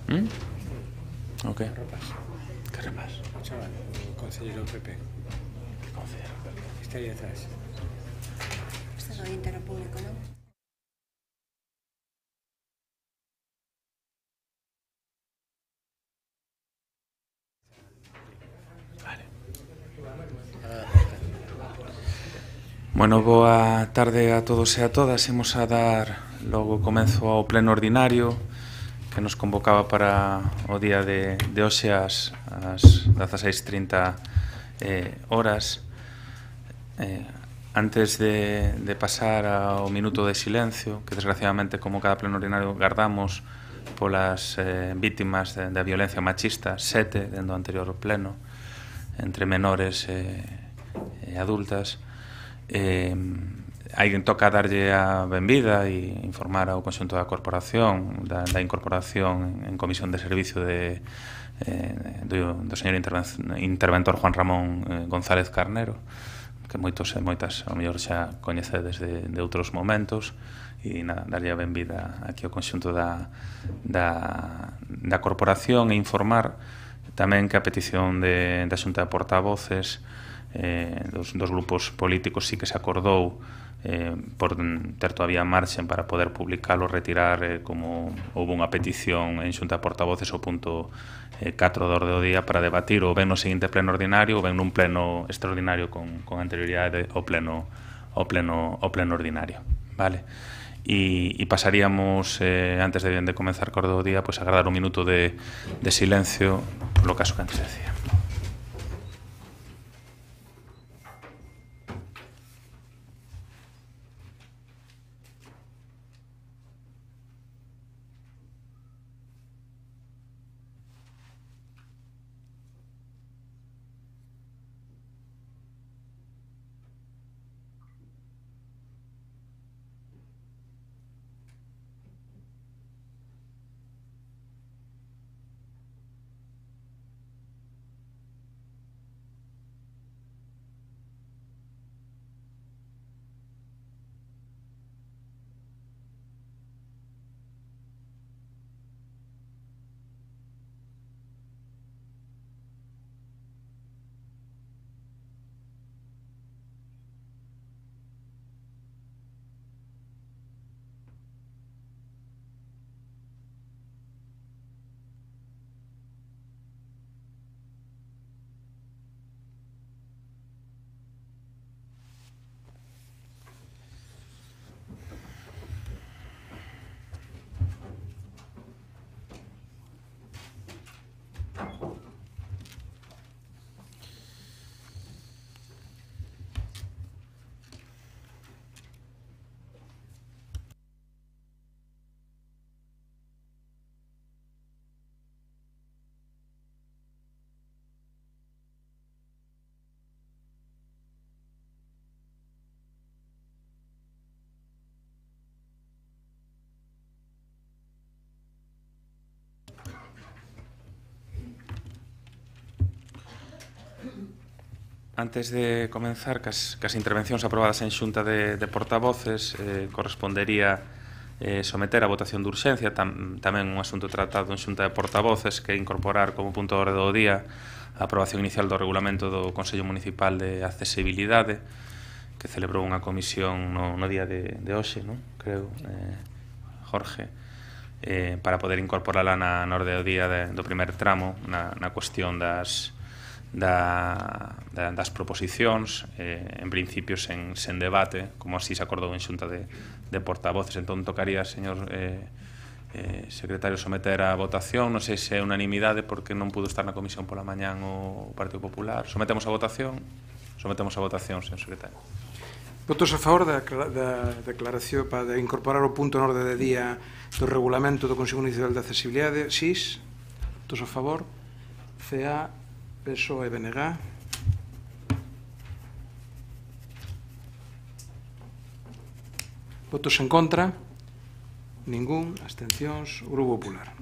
O que? Que rapaz? O chaval, o concelleiro do PP. Que concelleiro do PP? Está aí atrás. Este é do interno público, non? Vale. Bueno, boa tarde a todos e a todas. Imos a dar logo comezo ao pleno ordinario que nos convocaba para o día de hoxe ás 16:30 horas. Antes de pasar ao minuto de silencio, que desgraciadamente, como cada pleno ordinario, guardamos polas vítimas da violencia machista, 7 dentro do anterior pleno, entre menores e adultas. Aí toca darlle a benvida e informar ao conxunto da corporación da incorporación en comisión de servicio do señor interventor Juan Ramón González Carnero, que moitos e moitas ao mellor xa coñecedes de outros momentos, e nada, darlle a benvida aquí ao conxunto da corporación e informar tamén que a petición da Xunta de Portavoces dos grupos políticos sí que se acordou por ter todavía marxen para poder publicalo, retirar como houve unha petición en Xunta de Portavoces o punto 4 do orde do día para debatir ou ben no seguinte pleno ordinario ou ben nun pleno extraordinario con anterioridade ao pleno ordinario, vale? E pasaríamos, antes de comenzar co orde do día, pues agardar un minuto de silencio polo caso que antes decía. Antes de comenzar cas intervencións aprobadas en Xunta de Portavoces, correspondería someter a votación de urxencia tamén un asunto tratado en Xunta de Portavoces, que é incorporar como punto de orde do día a aprobación inicial do regulamento do Consello Municipal de Accesibilidade, que celebrou unha comisión no día de hoxe, non? Creo, Jorge, para poder incorporala na orde do día do primer tramo, na cuestión das proposicións, en principio sen debate, como así se acordou en Xunta de Portavoces. Entón tocaría, señor secretario, someter a votación. Non sei se é unanimidade porque non pudo estar na comisión pola mañán o Partido Popular. Sometemos a votación, señor secretario. Votos a favor da declaración para incorporar o punto en orde de día do regulamento do Consello Municipal de Accesibilidade. SIS. Votos a favor. CA, PSOE e BNG. Votos en contra. Ningún. Abstencións. Grupo Popular.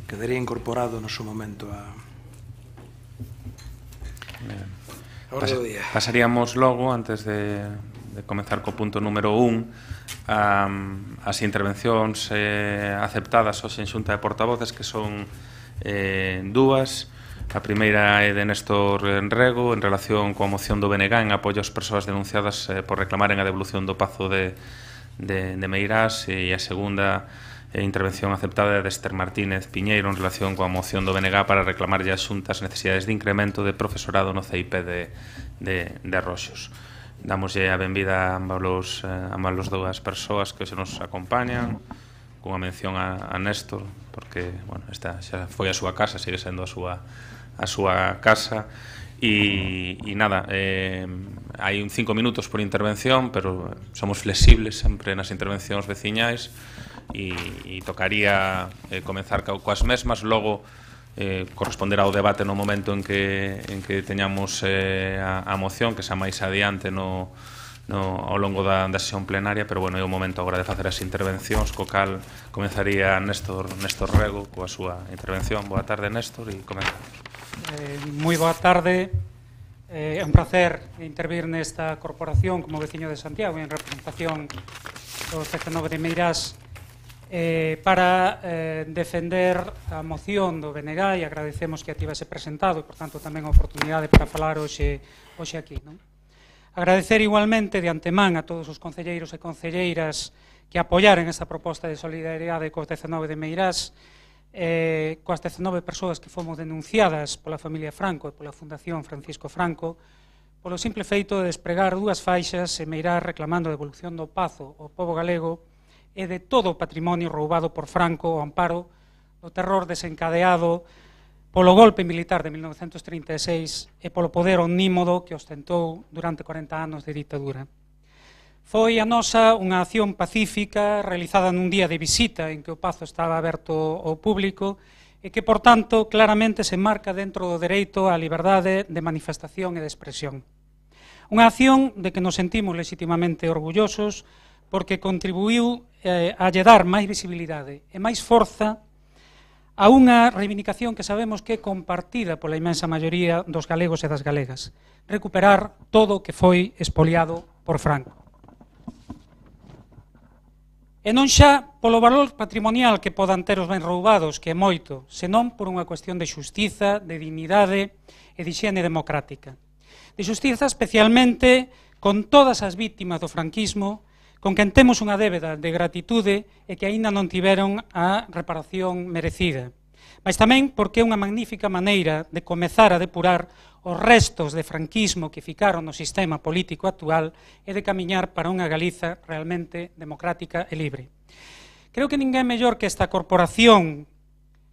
Quedaría incorporado no seu momento a orde do día. Pasaríamos logo, antes de comenzar co punto número 1, as intervencións aceptadas hoxe en Xunta de Portavoces, que son dúas. A primeira é de Néstor Rego en relación coa moción do BNG en apoio ás persoas denunciadas por reclamaren a devolución do Pazo de Meirás, e a segunda intervención aceptada de Esther Martínez Piñeiro en relación coa moción do BNG para reclamar as xuntas necesidades de incremento de profesorado no CIP de Roxos. Damoslle a benvida a ambas dúas persoas que se nos acompañan, cunha mención a Néstor, porque, bueno, esta xa foi a súa casa, sigue sendo a súa casa. E nada, hai 5 minutos por intervención, pero somos flexibles sempre nas intervencións veciñais, e tocaría comenzar coas mesmas, logo corresponderá ao debate no momento en que teñamos a moción, que xa máis adiante ao longo da sesión plenaria, pero bueno, é o momento agora de facer as intervencións, co cal comenzaría Néstor Rego coa súa intervención. Boa tarde, Néstor, e comenzamos. Moi boa tarde. É un placer intervir nesta corporación como veciño de Santiago en representación do CC9 de Meirás para defender a moción do BNG, e agradecemos que a tivese presentado e, por tanto, tamén a oportunidade para falar hoxe aquí. Agradecer igualmente de antemán a todos os concelleiros e concelleiras que apoiaren esta proposta de solidariedade co CC9 de Meirás, coas 19 persoas que fomos denunciadas pola familia Franco e pola Fundación Francisco Franco polo simple feito de despregar dúas faixas en Meirás reclamando a devolución do Pazo ao pobo galego e de todo o patrimonio roubado por Franco ao amparo do terror desencadeado polo golpe militar de 1936 e polo poder omnímodo que ostentou durante 40 anos de ditadura. Foi a nosa unha acción pacífica realizada nun día de visita en que o Pazo estaba aberto ao público e que, por tanto, claramente se marca dentro do dereito á liberdade de manifestación e de expresión. Unha acción de que nos sentimos legitimamente orgullosos porque contribuiu a lle dar máis visibilidade e máis forza a unha reivindicación que sabemos que é compartida pola inmensa maioría dos galegos e das galegas: recuperar todo o que foi expoliado por Franco. E non xa polo valor patrimonial que podan ter os bens roubados, que é moito, senón por unha cuestión de xustiza, de dignidade e de hixiene democrática. De xustiza especialmente con todas as vítimas do franquismo, con quen temos unha débeda de gratitude e que aínda non tiveron a reparación merecida. Mas tamén porque é unha magnífica maneira de comezar a depurar os restos de franquismo que ficaron no sistema político actual e de camiñar para unha Galiza realmente democrática e libre. Creo que ninguén mellor que esta corporación,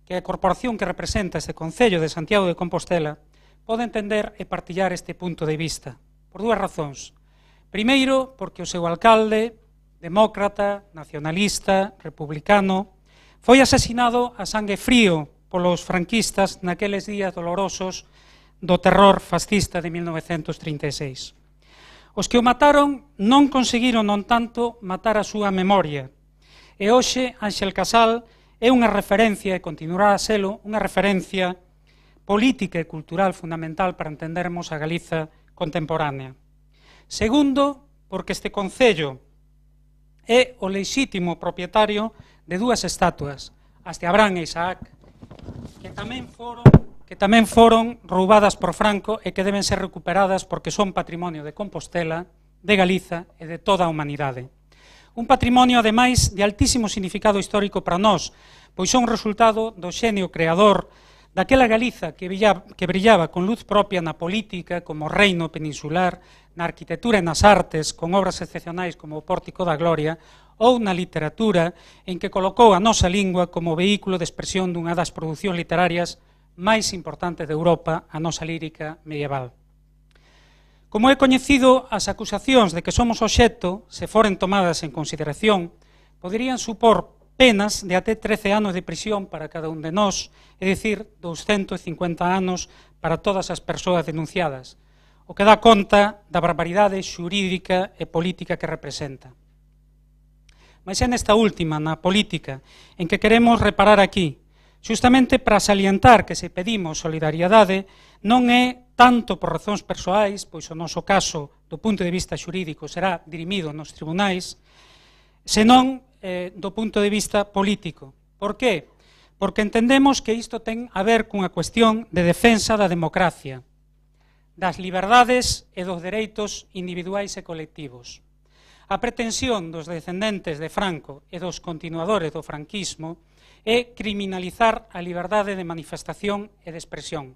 que é a corporación que representa este Concello de Santiago de Compostela, pode entender e partillar este punto de vista, por dúas razóns. Primeiro, porque o seu alcalde, demócrata, nacionalista, republicano, foi asesinado a sangue frío polos franquistas naqueles días dolorosos do terror fascista de 1936. Os que o mataron non conseguiron, non tanto, matar a súa memoria. E hoxe, Ángel Casal é unha referencia, e continuará a selo, unha referencia política e cultural fundamental para entendermos a Galiza contemporánea. Segundo, porque este Concello é o lexítimo propietario de dúas estatuas, as de Abraham e Isaac, que tamén foron roubadas por Franco e que deben ser recuperadas porque son patrimonio de Compostela, de Galiza e de toda a humanidade. Un patrimonio, ademais, de altísimo significado histórico para nós, pois son resultado do xenio creador daquela Galiza que brillaba con luz propia na política, como reino peninsular, na arquitectura e nas artes, con obras excepcionais como o Pórtico da Gloria, ou na literatura, en que colocou a nosa lingua como vehículo de expresión dunha das producións literarias máis importantes de Europa, a nosa lírica medieval. Como é coñecido, as acusacións de que somos obxecto, se foren tomadas en consideración, poderían supor penas de até 13 anos de prisión para cada un de nós, é dicir, 250 anos para todas as persoas denunciadas, o que dá conta da barbaridade xurídica e política que representa. Mas é nesta última, na política, en que queremos reparar aquí, Xustamente para salientar que se pedimos solidariedade non é tanto por razóns persoais, pois o noso caso do punto de vista xurídico será dirimido nos tribunais, senón do punto de vista político. Por qué? Porque entendemos que isto ten a ver cunha cuestión de defensa da democracia, das liberdades e dos dereitos individuais e colectivos. A pretensión dos descendentes de Franco e dos continuadores do franquismo é criminalizar a liberdade de manifestación e de expresión.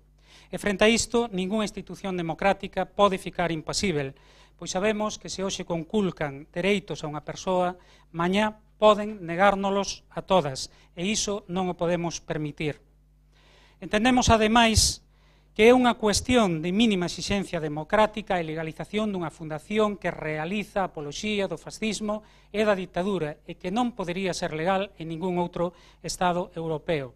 E frente a isto, ningunha institución democrática pode ficar impasível, pois sabemos que se hoxe conculcan dereitos a unha persoa, mañá poden negárnolos a todas, e iso non o podemos permitir. Entendemos, ademais, que é unha cuestión de mínima exixencia democrática e legalización dunha fundación que realiza a apoloxía do fascismo e da ditadura e que non podería ser legal en ningún outro Estado europeo,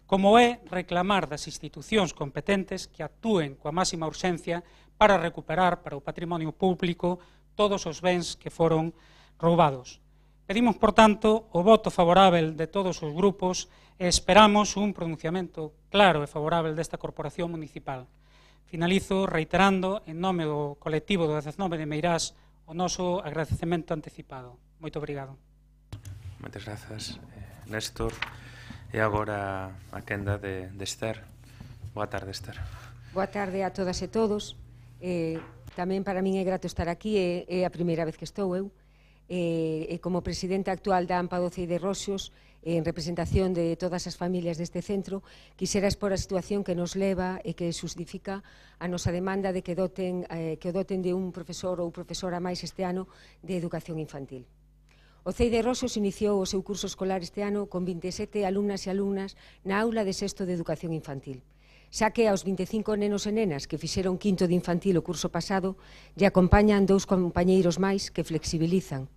como é reclamar das institucións competentes que actúen coa máxima urxencia para recuperar para o patrimonio público todos os bens que foron roubados. Pedimos, por tanto, o voto favorável de todos os grupos e esperamos un pronunciamento claro e favorável desta corporación municipal. Finalizo reiterando, en nome do colectivo do 19 de Meirás, o noso agradecemento anticipado. Moito obrigado. Moitas grazas, Néstor. E agora a quenda de Esther. Boa tarde, Esther. Boa tarde a todas e todos. Tamén para min é grato estar aquí, é a primeira vez que estou eu. E como presidenta actual da AMPA do CEI de Roxos, en representación de todas as familias deste centro, quixera expor a situación que nos leva e que justifica a nosa demanda de que o doten de un profesor ou profesora máis este ano de educación infantil. O CEI de Roxos iniciou o seu curso escolar este ano con 27 alumnas e alumnas na aula de sexto de educación infantil, xa que aos 25 nenos e nenas que fixeron quinto de infantil o curso pasado lle acompañan 2 compañeiros máis que flexibilizan.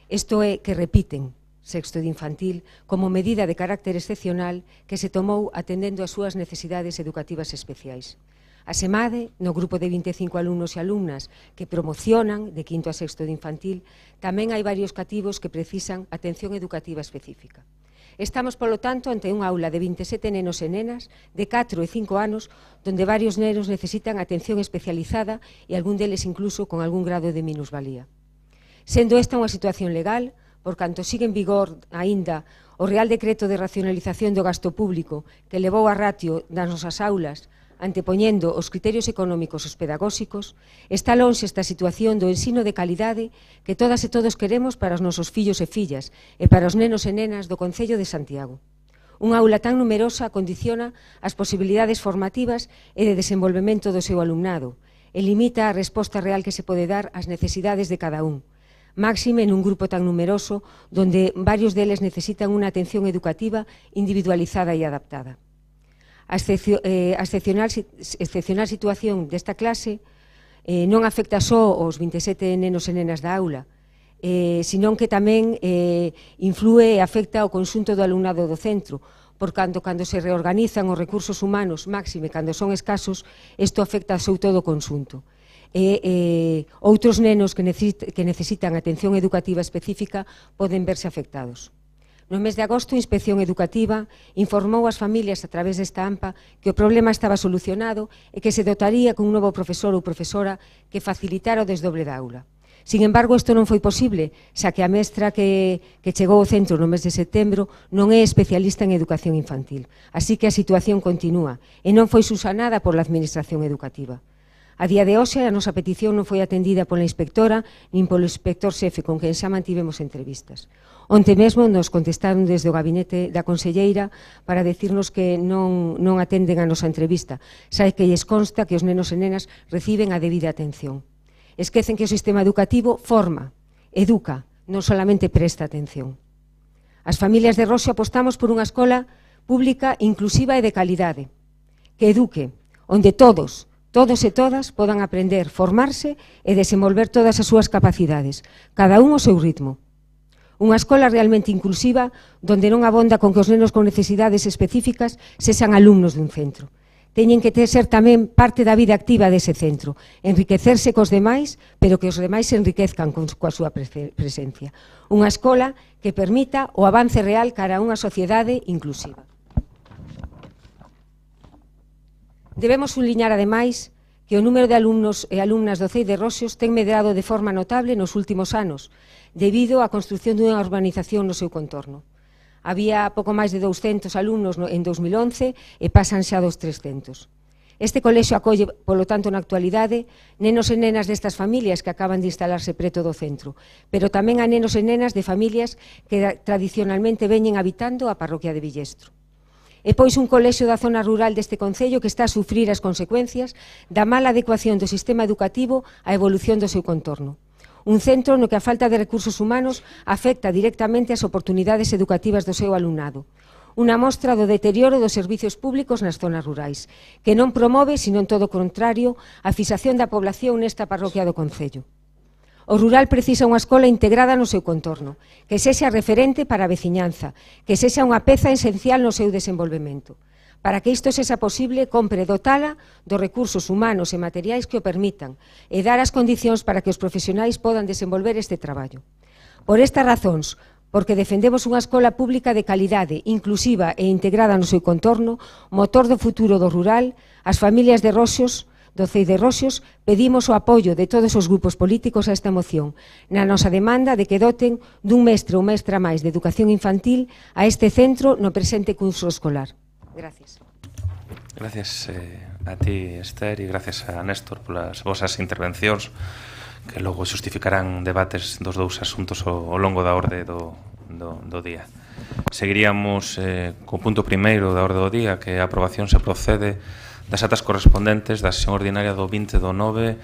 Isto é, que repiten sexto de infantil como medida de carácter excepcional que se tomou atendendo as súas necesidades educativas especiais. A SEMADE, no grupo de 25 alumnos e alumnas que promocionan de quinto a sexto de infantil, tamén hai varios cativos que precisan atención educativa específica. Estamos, polo tanto, ante unha aula de 27 nenos e nenas de 4 e 5 anos donde varios nenos necesitan atención especializada e algún deles incluso con algún grado de minusvalía. Sendo esta unha situación legal, por canto sigue en vigor aínda o Real Decreto de Racionalización do Gasto Público que levou a ratio das nosas aulas antepoñendo os criterios económicos aos pedagóxicos, está lonxe esta situación do ensino de calidade que todas e todos queremos para os nosos fillos e fillas e para os nenos e nenas do Concello de Santiago. Unha aula tan numerosa condiciona as posibilidades formativas e de desenvolvemento do seu alumnado e limita a resposta real que se pode dar ás necesidades de cada un, máxime nun grupo tan numeroso donde varios deles necesitan unha atención educativa individualizada e adaptada. A excepcional situación desta clase non afecta só aos 27 nenos e nenas da aula, senón que tamén inflúe e afecta ao conxunto do alumnado do centro, por canto cando se reorganizan os recursos humanos, máxime cando son escasos, isto afecta ao seu todo o conxunto. Outros nenos que necesitan atención educativa específica poden verse afectados. No mes de agosto, a Inspección Educativa informou ás familias a través desta AMPA que o problema estaba solucionado e que se dotaría cun novo profesor ou profesora que facilitara o desdoble da aula. Sin embargo, isto non foi posible, xa que a mestra que chegou ao centro no mes de setembro non é especialista en educación infantil. Así que a situación continúa e non foi subsanada pola Administración Educativa. A día de hoxe, a nosa petición non foi atendida pola inspectora nin polo inspector xefe con quen xa mantivemos entrevistas. Onte mesmo nos contestaron desde o gabinete da conselleira para decirnos que non atenden a nosa entrevista, xa que lles consta que os nenos e nenas reciben a debida atención. Esquecen que o sistema educativo forma, educa, non solamente presta atención. As familias de Roxo apostamos por unha escola pública inclusiva e de calidade, que eduque, onde todos e todas podan aprender, formarse e desenvolver todas as súas capacidades, cada un ao seu ritmo. Unha escola realmente inclusiva donde non abonda con que os nenos con necesidades específicas sexan alumnos dun centro. Teñen que ser tamén parte da vida activa dese centro, enriquecerse cos demais, pero que os demais se enriquezcan coa súa presencia. Unha escola que permita o avance real cara a unha sociedade inclusiva. Debemos sublinhar, ademais, que o número de alumnos e alumnas do CEI de Roxos ten medrado de forma notable nos últimos anos, debido á construción dunha urbanización no seu contorno. Había pouco máis de 200 alumnos en 2011 e pasan xa dos 300. Este colexio acolle, polo tanto, na actualidade, nenos e nenas destas familias que acaban de instalarse preto do centro, pero tamén a nenos e nenas de familias que tradicionalmente veñen habitando a parroquia de Villestro. É pois un colexio da zona rural deste concello que está a sufrir as consecuencias da mala adecuación do sistema educativo á evolución do seu contorno. Un centro no que a falta de recursos humanos afecta directamente as oportunidades educativas do seu alumnado. Unha mostra do deterioro dos servizos públicos nas zonas rurais, que non promove, sino en todo o contrario, a fixación da población nesta parroquia do concello. O rural precisa unha escola integrada no seu contorno, que sexa referente para a veciñanza, que sexa unha peza esencial no seu desenvolvemento. Para que isto sexa posible, compre dotala dos recursos humanos e materiais que o permitan e dar as condicións para que os profesionais podan desenvolver este traballo. Por estas razóns, porque defendemos unha escola pública de calidade, inclusiva e integrada no seu contorno, motor do futuro do rural, as familias de Roxos, do CEI de Roxos, pedimos o apoio de todos os grupos políticos a esta moción, na nosa demanda de que doten dun mestre ou mestra máis de educación infantil a este centro no presente curso escolar. Gracias. Gracias a ti, Esther, e gracias a Néstor polas vosas intervencións, que logo justificarán debates dos dous asuntos ao longo da orde do día. Seguiríamos co punto primeiro da orde do día, que a aprobación se procede das atas correspondentes da sesión ordinaria do 20 do 9,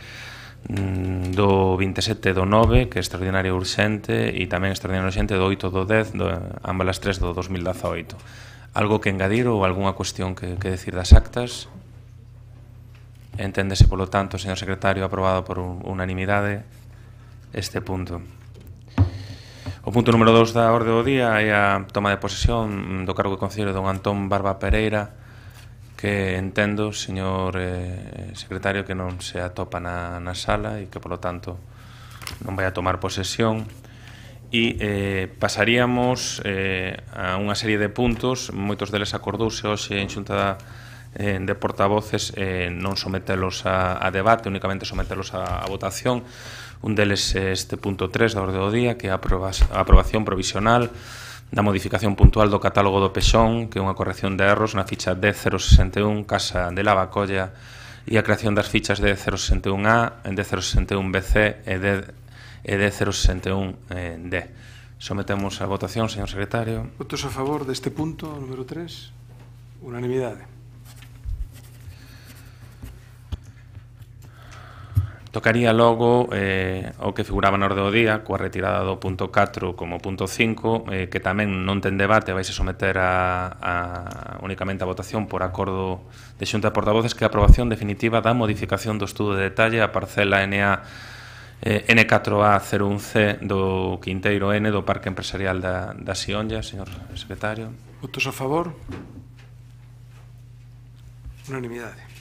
do 27 do 9, que é extraordinaria urxente, e tamén extraordinaria urxente do 8 do 10, ambas as tres do 2018. Algo que engadir ou algunha cuestión que decir das actas? Enténdese, polo tanto, señor secretario, aprobado por unanimidade este punto. O punto número 2 da orde do día é a toma de posesión do cargo de concelleiro don Antón Barba Pereira, que entendo, señor secretario, que non se atopa na sala e que, polo tanto, non vai a tomar posesión. E pasaríamos a unha serie de puntos, moitos deles acordouse hoxe en xunta de portavoces non sometelos a debate, únicamente sometelos a votación. Un deles este punto 3 da orde do día, que é a aprobación provisional da modificación puntual do catálogo do Pexón, que é unha corrección de erros na ficha D061, Casa de Lavacolla, e a creación das fichas D061A, D061BC e D061D. Sometemos a votación, señor secretario. Votos a favor deste punto, número 3. Unanimidade. Tocaría logo o que figuraba na orde do día, coa retirada do punto 4 como punto 5, que tamén non ten debate, vai se someter únicamente a votación por acordo de xunta de portavoces, que é a aprobación definitiva da modificación do estudo de detalle a parcela N4A01C do Quinteiro N do Parque Empresarial da Sionlla, señor secretario. Votos a favor? Unanimidade.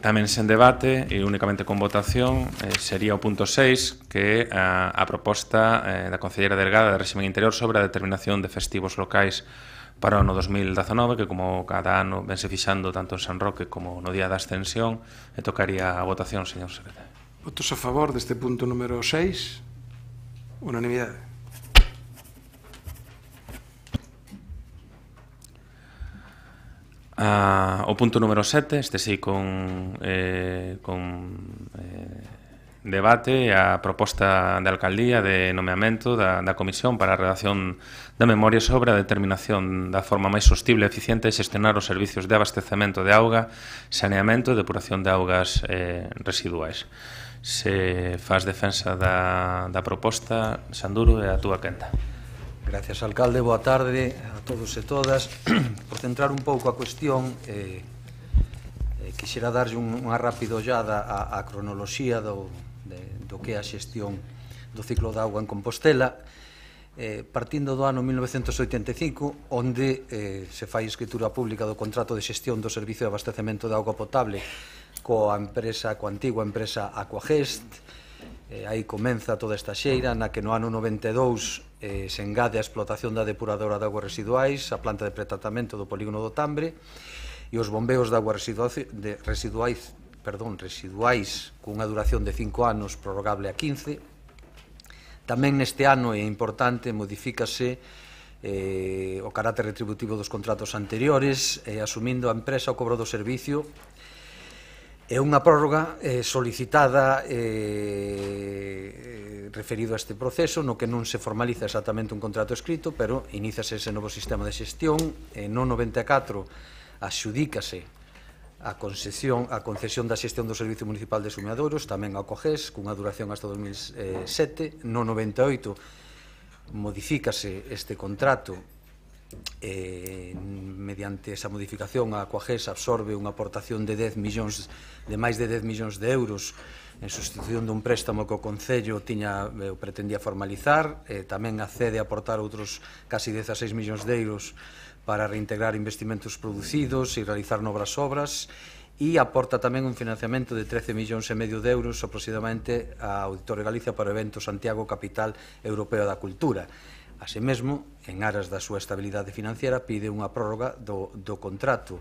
Tamén sen debate e únicamente con votación sería o punto 6, que é a proposta da concelleira delegada de régimen interior sobre a determinación de festivos locais para o ano 2019, que como cada ano vense fixando tanto en San Roque como no Día da Ascensión, e tocaría a votación, señor secretario. Votos a favor deste punto número 6? Unanimidade. O punto número 7, este sí con debate, a proposta de alcaldía de nomeamento da comisión para a redacción da memoria sobre a determinación da forma máis sostible e eficiente de xestionar os servicios de abastecemento de auga, saneamento e depuración de augas residuais. Se faz defensa da proposta, Sanduro, é a túa quenda. Gracias, alcalde. Boa tarde a todos e todas. Por centrar un pouco a cuestión, quixera darlle unha rápida ollada á cronoloxía do que é a xestión do ciclo de auga en Compostela, partindo do ano 1985, onde se fai escritura pública do contrato de xestión do servicio de abastecemento de auga potable coa antiga empresa Aquagest. Aí comeza toda esta xeira, na que no ano 92 se engade a explotación da depuradora de augas residuais, a planta de pretratamento do polígono do Tambre e os bombeos de augas residuais cunha duración de 5 anos prorrogable a 15. Tamén neste ano, é importante, modifícase o carácter retributivo dos contratos anteriores, asumindo a empresa o cobro do servicio. É unha prórroga solicitada referido a este proceso, no que non se formaliza exactamente un contrato escrito, pero iníciase ese novo sistema de xestión. No 94 axudícase a concesión da xestión do Servicio Municipal de Sumiadouros, tamén ao COGES, cunha duración hasta 2007. No 98 modifícase este contrato, mediante esa modificación a COGES absorbe unha aportación de máis de 10 millóns de euros en sustitución dun préstamo que o Concello pretendía formalizar. Tamén accede a aportar outros casi 16 millóns de euros para reintegrar investimentos producidos e realizar novas obras, e aporta tamén un financiamento de 13 millóns e medio de euros aproximadamente a Auditorio Galicia para o evento Santiago Capital Europeo da Cultura. Así mesmo, en aras da súa estabilidade financiera, pide unha prórroga do contrato.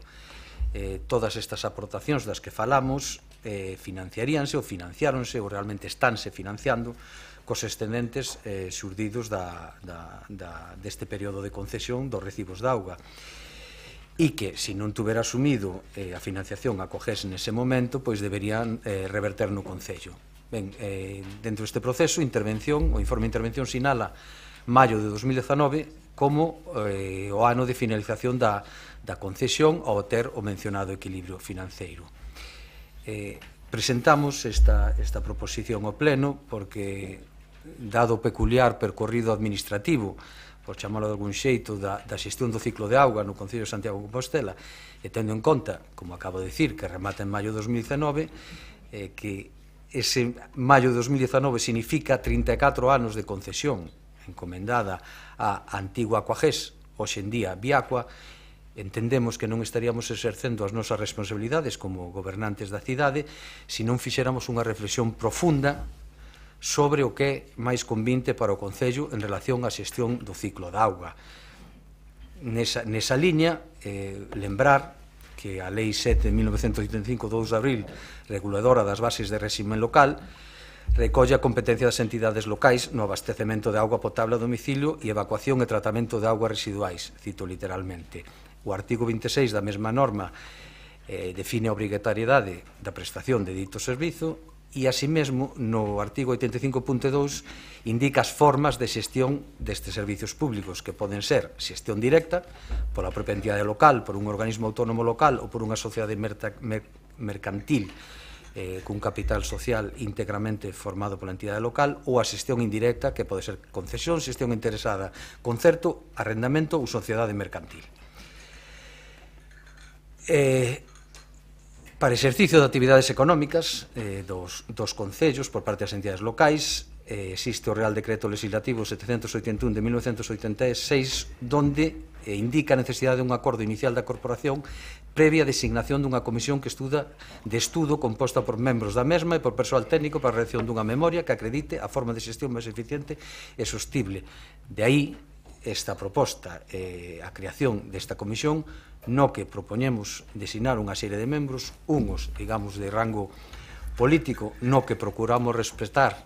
Todas estas aportacións das que falamos financiaríanse ou financiáronse ou realmente estánse financiando cos excedentes xurdidos deste período de concesión dos recibos de auga, e que, se non tuvera asumido a financiación a COGES nese momento, pois deberían reverter no Concello. Ben, dentro deste proceso, o informe de intervención sinala maio de 2019 como o ano de finalización da concesión ao ter o mencionado equilibrio financeiro. Presentamos esta proposición ao Pleno porque, dado o peculiar percorrido administrativo, por chamarlo de algún xeito, da xestión do ciclo de auga no Concello de Santiago de Compostela, e tendo en conta, como acabo de dicir, que remata en maio de 2019, que ese maio de 2019 significa 34 anos de concesión encomendada á antigua COGES, hoxe en día Viacua, entendemos que non estaríamos exercendo as nosas responsabilidades como gobernantes da cidade se non fixéramos unha reflexión profunda sobre o que é máis convinte para o Concello en relación á xestión do ciclo da auga. Nesa liña, lembrar que a Lei 7 de 1985, 2 de abril, reguladora das bases de réxime local, recolle a competencia das entidades locais no abastecemento de auga potable a domicilio e evacuación e tratamento de augas residuais, cito literalmente. O artigo 26 da mesma norma define a obrigatoriedade da prestación de dito servizo e, así mesmo, no artigo 85.2 indica as formas de xestión destes servizos públicos, que poden ser xestión directa pola propia entidade local, por un organismo autónomo local ou por unha sociedade mercantil cun capital social íntegramente formado pola entidade local, ou a xestión indirecta, que pode ser concesión, xestión interesada, concerto, arrendamento ou sociedade mercantil. Para exercicio de actividades económicas dos concellos por parte das entidades locais, existe o Real Decreto Legislativo 781 de 1986, donde indica a necesidade dun acordo inicial da corporación previa designación dunha comisión de estudo composta por membros da mesma e por persoal técnico para a redacción dunha memoria que acredite a forma de xestión máis eficiente e sostible. De aí esta proposta, a creación desta comisión, no que propoñemos designar unha serie de membros, unhos, digamos, de rango político, no que procuramos respetar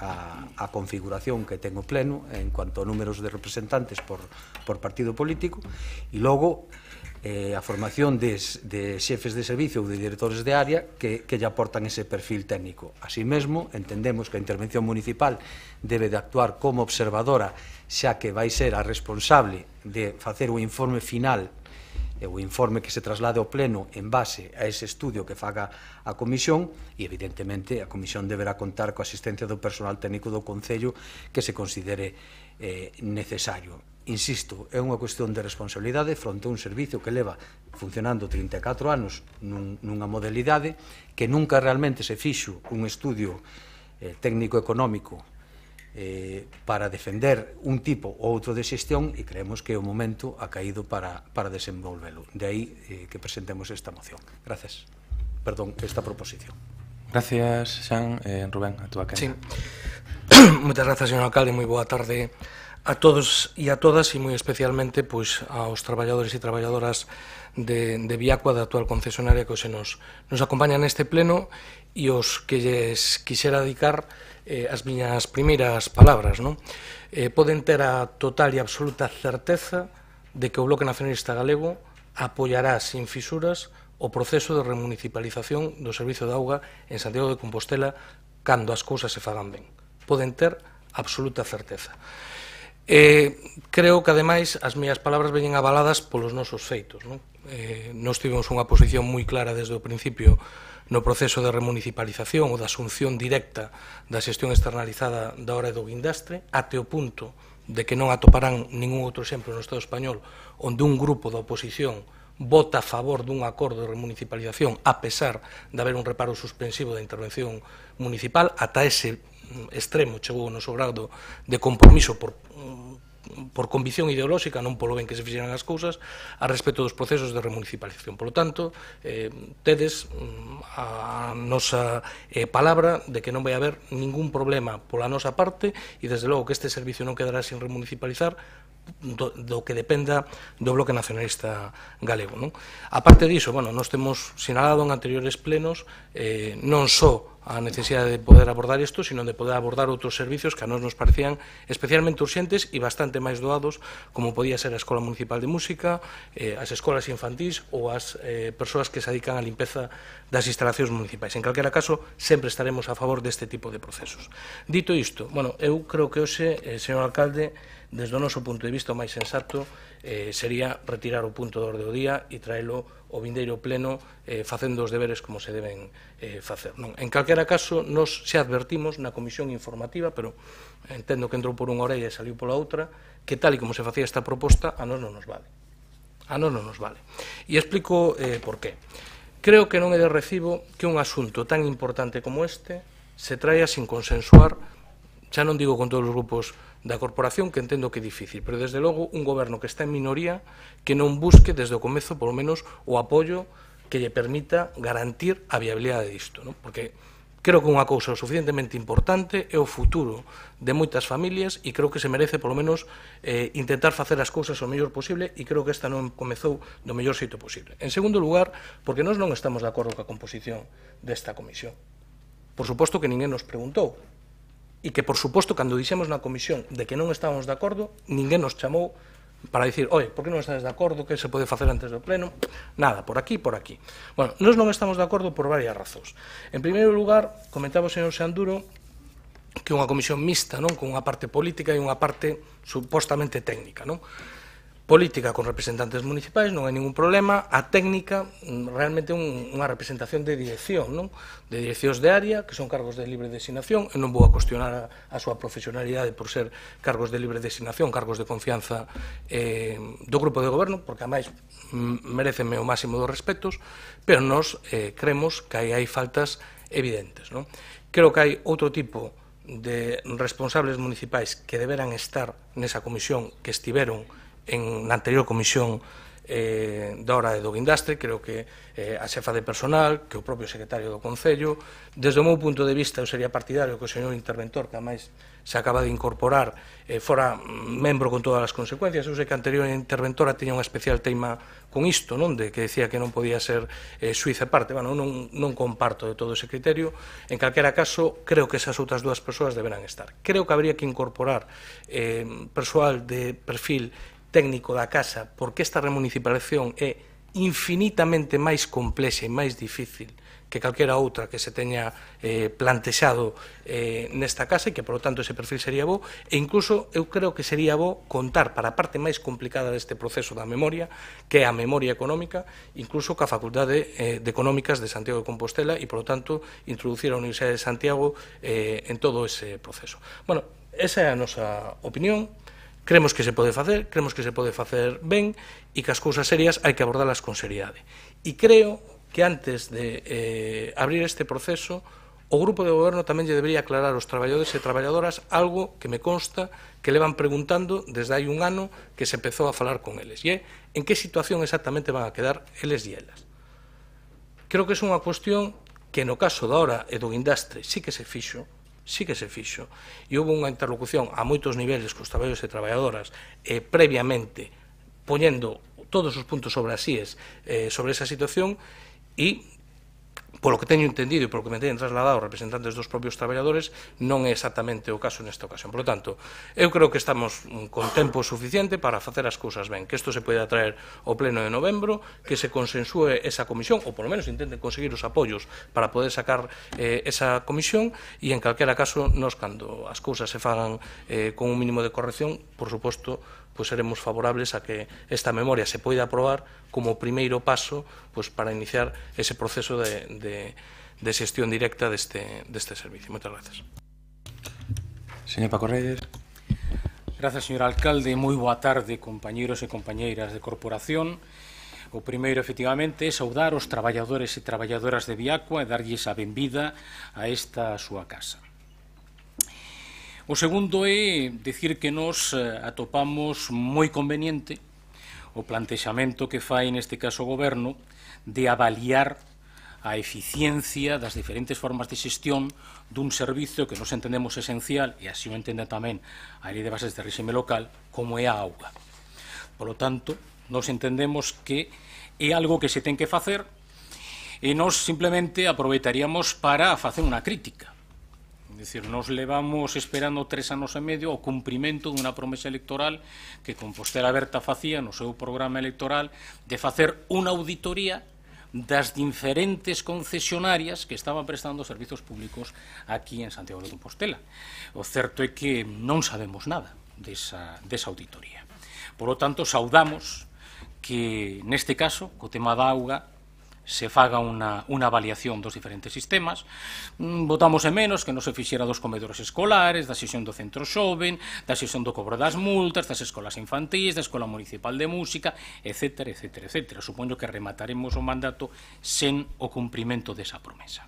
a configuración que ten o Pleno en cuanto a números de representantes por partido político, e logo a formación de xefes de servicio ou de directores de área que lle aportan ese perfil técnico. Así mesmo, entendemos que a intervención municipal debe de actuar como observadora, xa que vai ser a responsable de facer o informe final, o informe que se traslade ao Pleno en base a ese estudio que faga a Comisión, e evidentemente a Comisión deberá contar coa asistencia do personal técnico do Concello que se considere necesario. Insisto, é unha cuestión de responsabilidade fronte a un servicio que leva funcionando 34 anos nunha modalidade que nunca realmente se fixo un estudio técnico-económico para defender un tipo ou outro de xestión, e creemos que o momento ha caído para desenvolvelo. De aí que presentemos esta moción. Gracias. Perdón, esta proposición. Gracias, Xan. Rubén, a túa quenda. Sí. Moitas grazas, señor alcalde. Moi boa tarde A todos e a todas, e moi especialmente pois, aos traballadores e traballadoras de Viacua, da actual concesionaria que hoxe nos acompañan neste pleno, e os que lles quixera dedicar as miñas primeiras palabras. Poden ter a total e absoluta certeza de que o Bloque Nacionalista Galego apoiará sin fisuras o proceso de remunicipalización do servizo de auga en Santiago de Compostela cando as cousas se fagan ben. Poden ter absoluta certeza. Creo que, ademais, as miñas palabras veñen avaladas polos nosos feitos. Nós tivemos unha posición moi clara desde o principio no proceso de remunicipalización ou da asunción directa da xestión externalizada da Hora do Guindastre, até o punto de que non atoparán ningún outro exemplo no Estado español onde un grupo da oposición vota a favor dun acordo de remunicipalización a pesar de haber un reparo suspensivo da intervención municipal. Ata ese extremo chegou o noso grado de compromiso por convicción ideolóxica, non polo ben que se fixeran as cousas, a respecto dos procesos de remunicipalización. Por lo tanto, tedes a nosa palabra de que non vai haber ningún problema pola nosa parte e, desde logo, que este servicio non quedará sin remunicipalizar do que dependa do Bloque Nacionalista Galego. A parte diso, nós temos sinalado en anteriores plenos non só a necesidade de poder abordar isto, sino de poder abordar outros servicios que a nós nos parecían especialmente urxentes e bastante máis doados, como podía ser a Escola Municipal de Música, as escolas infantís ou as persoas que se dedican á limpeza das instalacións municipais. En calquera caso, sempre estaremos a favor deste tipo de procesos. Dito isto, eu creo que hoxe, señor alcalde, desde o noso punto de vista o máis sensato sería retirar o punto de orde do día e traelo o vindeiro pleno facendo os deberes como se deben facer. En calquera caso, nos se advertimos na comisión informativa, pero entendo que entrou por unha orella e saliu pola outra, que tal e como se facía esta proposta, a nós non nos vale. A nós non nos vale. E explico por qué. Creo que non é de recibo que un asunto tan importante como este se traia sin consensuar, xa non digo con todos os grupos da corporación, que entendo que é difícil, pero desde logo un goberno que está en minoría que non busque desde o comezo, polo menos, o apoio que lle permita garantir a viabilidade disto, porque creo que unha cousa suficientemente importante é o futuro de moitas familias e creo que se merece, polo menos, intentar facer as cousas o mellor posible e creo que esta non comezou do mellor xeito posible. En segundo lugar, porque nós non estamos de acordo coa composición desta comisión. Por suposto que ninguén nos preguntou, e que, por suposto, cando dixemos na comisión de que non estábamos de acordo, ninguén nos chamou para dicir, oi, por que non estás de acordo, que se pode facer antes do pleno? Nada, por aquí, por aquí. Nós non estamos de acordo por varias razóns. En primeiro lugar, comentaba o señor Xanduro que é unha comisión mixta, con unha parte política e unha parte supostamente técnica, política con representantes municipais, non hai ningún problema. A técnica, realmente unha representación de dirección, de direccións de área, que son cargos de libre designación. Eu non vou a cuestionar a súa profesionalidade por ser cargos de libre designación, cargos de confianza do grupo de goberno, porque, ademais, merecenme o máximo dos respetos, pero nós creemos que hai faltas evidentes. Creo que hai outro tipo de responsables municipais que deberán estar nesa comisión, que estiveron na anterior comisión da Hora do Guindastre. Creo que a xefa de personal, que o propio secretario do Concello. Desde o meu punto de vista, eu sería partidario que o señor interventor, que ademais se acaba de incorporar, fora membro con todas as consecuencias. Eu sei que a anterior interventora tiña unha especial teima con isto, de que decía que non podía ser xuíz e parte. Non comparto de todo ese criterio. En calquera caso, creo que esas outras dúas persoas deberán estar. Creo que habría que incorporar persoal de perfil técnico da casa, porque esta remunicipalización é infinitamente máis complexa e máis difícil que calquera outra que se teña plantexado nesta casa e que, por lo tanto, ese perfil sería bo, e incluso eu creo que sería bo contar para a parte máis complicada deste proceso da memoria, que é a memoria económica, incluso ca Facultade de Económicas de Santiago de Compostela e, por lo tanto, introducir a Universidade de Santiago en todo ese proceso. Esa é a nosa opinión. Creemos que se pode facer ben e que as cousas serias hai que abordalas con seriedade. E creo que antes de abrir este proceso, o grupo de goberno tamén lle debería aclarar aos traballadores e traballadoras algo que me consta que levan preguntando desde hai un ano que se empezou a falar con eles, e é en que situación exactamente van a quedar eles e elas. Creo que é unha cuestión que no caso da Hora e do Guindastre sí que se fixo, sí que se fixo. E houve unha interlocución a moitos niveles cos traballadores e traballadoras previamente, poñendo todos os puntos sobre as IES sobre esa situación e, polo que teño entendido e polo que me teñen trasladado os representantes dos propios traballadores, non é exactamente o caso nesta ocasión. Por lo tanto, eu creo que estamos con tempo suficiente para facer as cousas ben, que isto se pode traer ao pleno de novembro, que se consensúe esa comisión, ou polo menos intenten conseguir os apoios para poder sacar esa comisión, e en calquera caso, nós, cando as cousas se fagan con un mínimo de corrección, por suposto, pois seremos favorables a que esta memoria se poida aprobar como primeiro paso para iniciar ese proceso de xestión directa deste servicio. Moitas grazas. Señor Paco Reyes. Grazas, señor alcalde. Moi boa tarde, compañeros e compañeiras de corporación. O primeiro, efectivamente, é saudar os traballadores e traballadoras de Viacua e darlles a benvida a esta súa casa. O segundo é dicir que nos atopamos moi conveniente o plantexamento que fai neste caso o Goberno de avaliar a eficiencia das diferentes formas de xestión dun servizo que nos entendemos esencial, e así o entende tamén a Lei de Bases de Réxime Local, como é a auga. Por lo tanto, nos entendemos que é algo que se ten que facer e nos simplemente aproveitaríamos para facer unha crítica. É dicir, nos levamos esperando 3 anos e medio o cumprimento dunha promesa electoral que Compostela Aberta facía no seu programa electoral de facer unha auditoría das diferentes concesionarias que estaban prestando servizos públicos aquí en Santiago de Compostela. O certo é que non sabemos nada desa auditoría. Por lo tanto, saudamos que neste caso, co tema da auga, se faga unha avaliación dos diferentes sistemas. Votamos en menos que non se fixera dos comedores escolares, da xestión do centro xoven, da xestión do cobro das multas, das escolas infantís, da Escola Municipal de Música, etc. Supoño que remataremos o mandato sen o cumprimento desa promesa.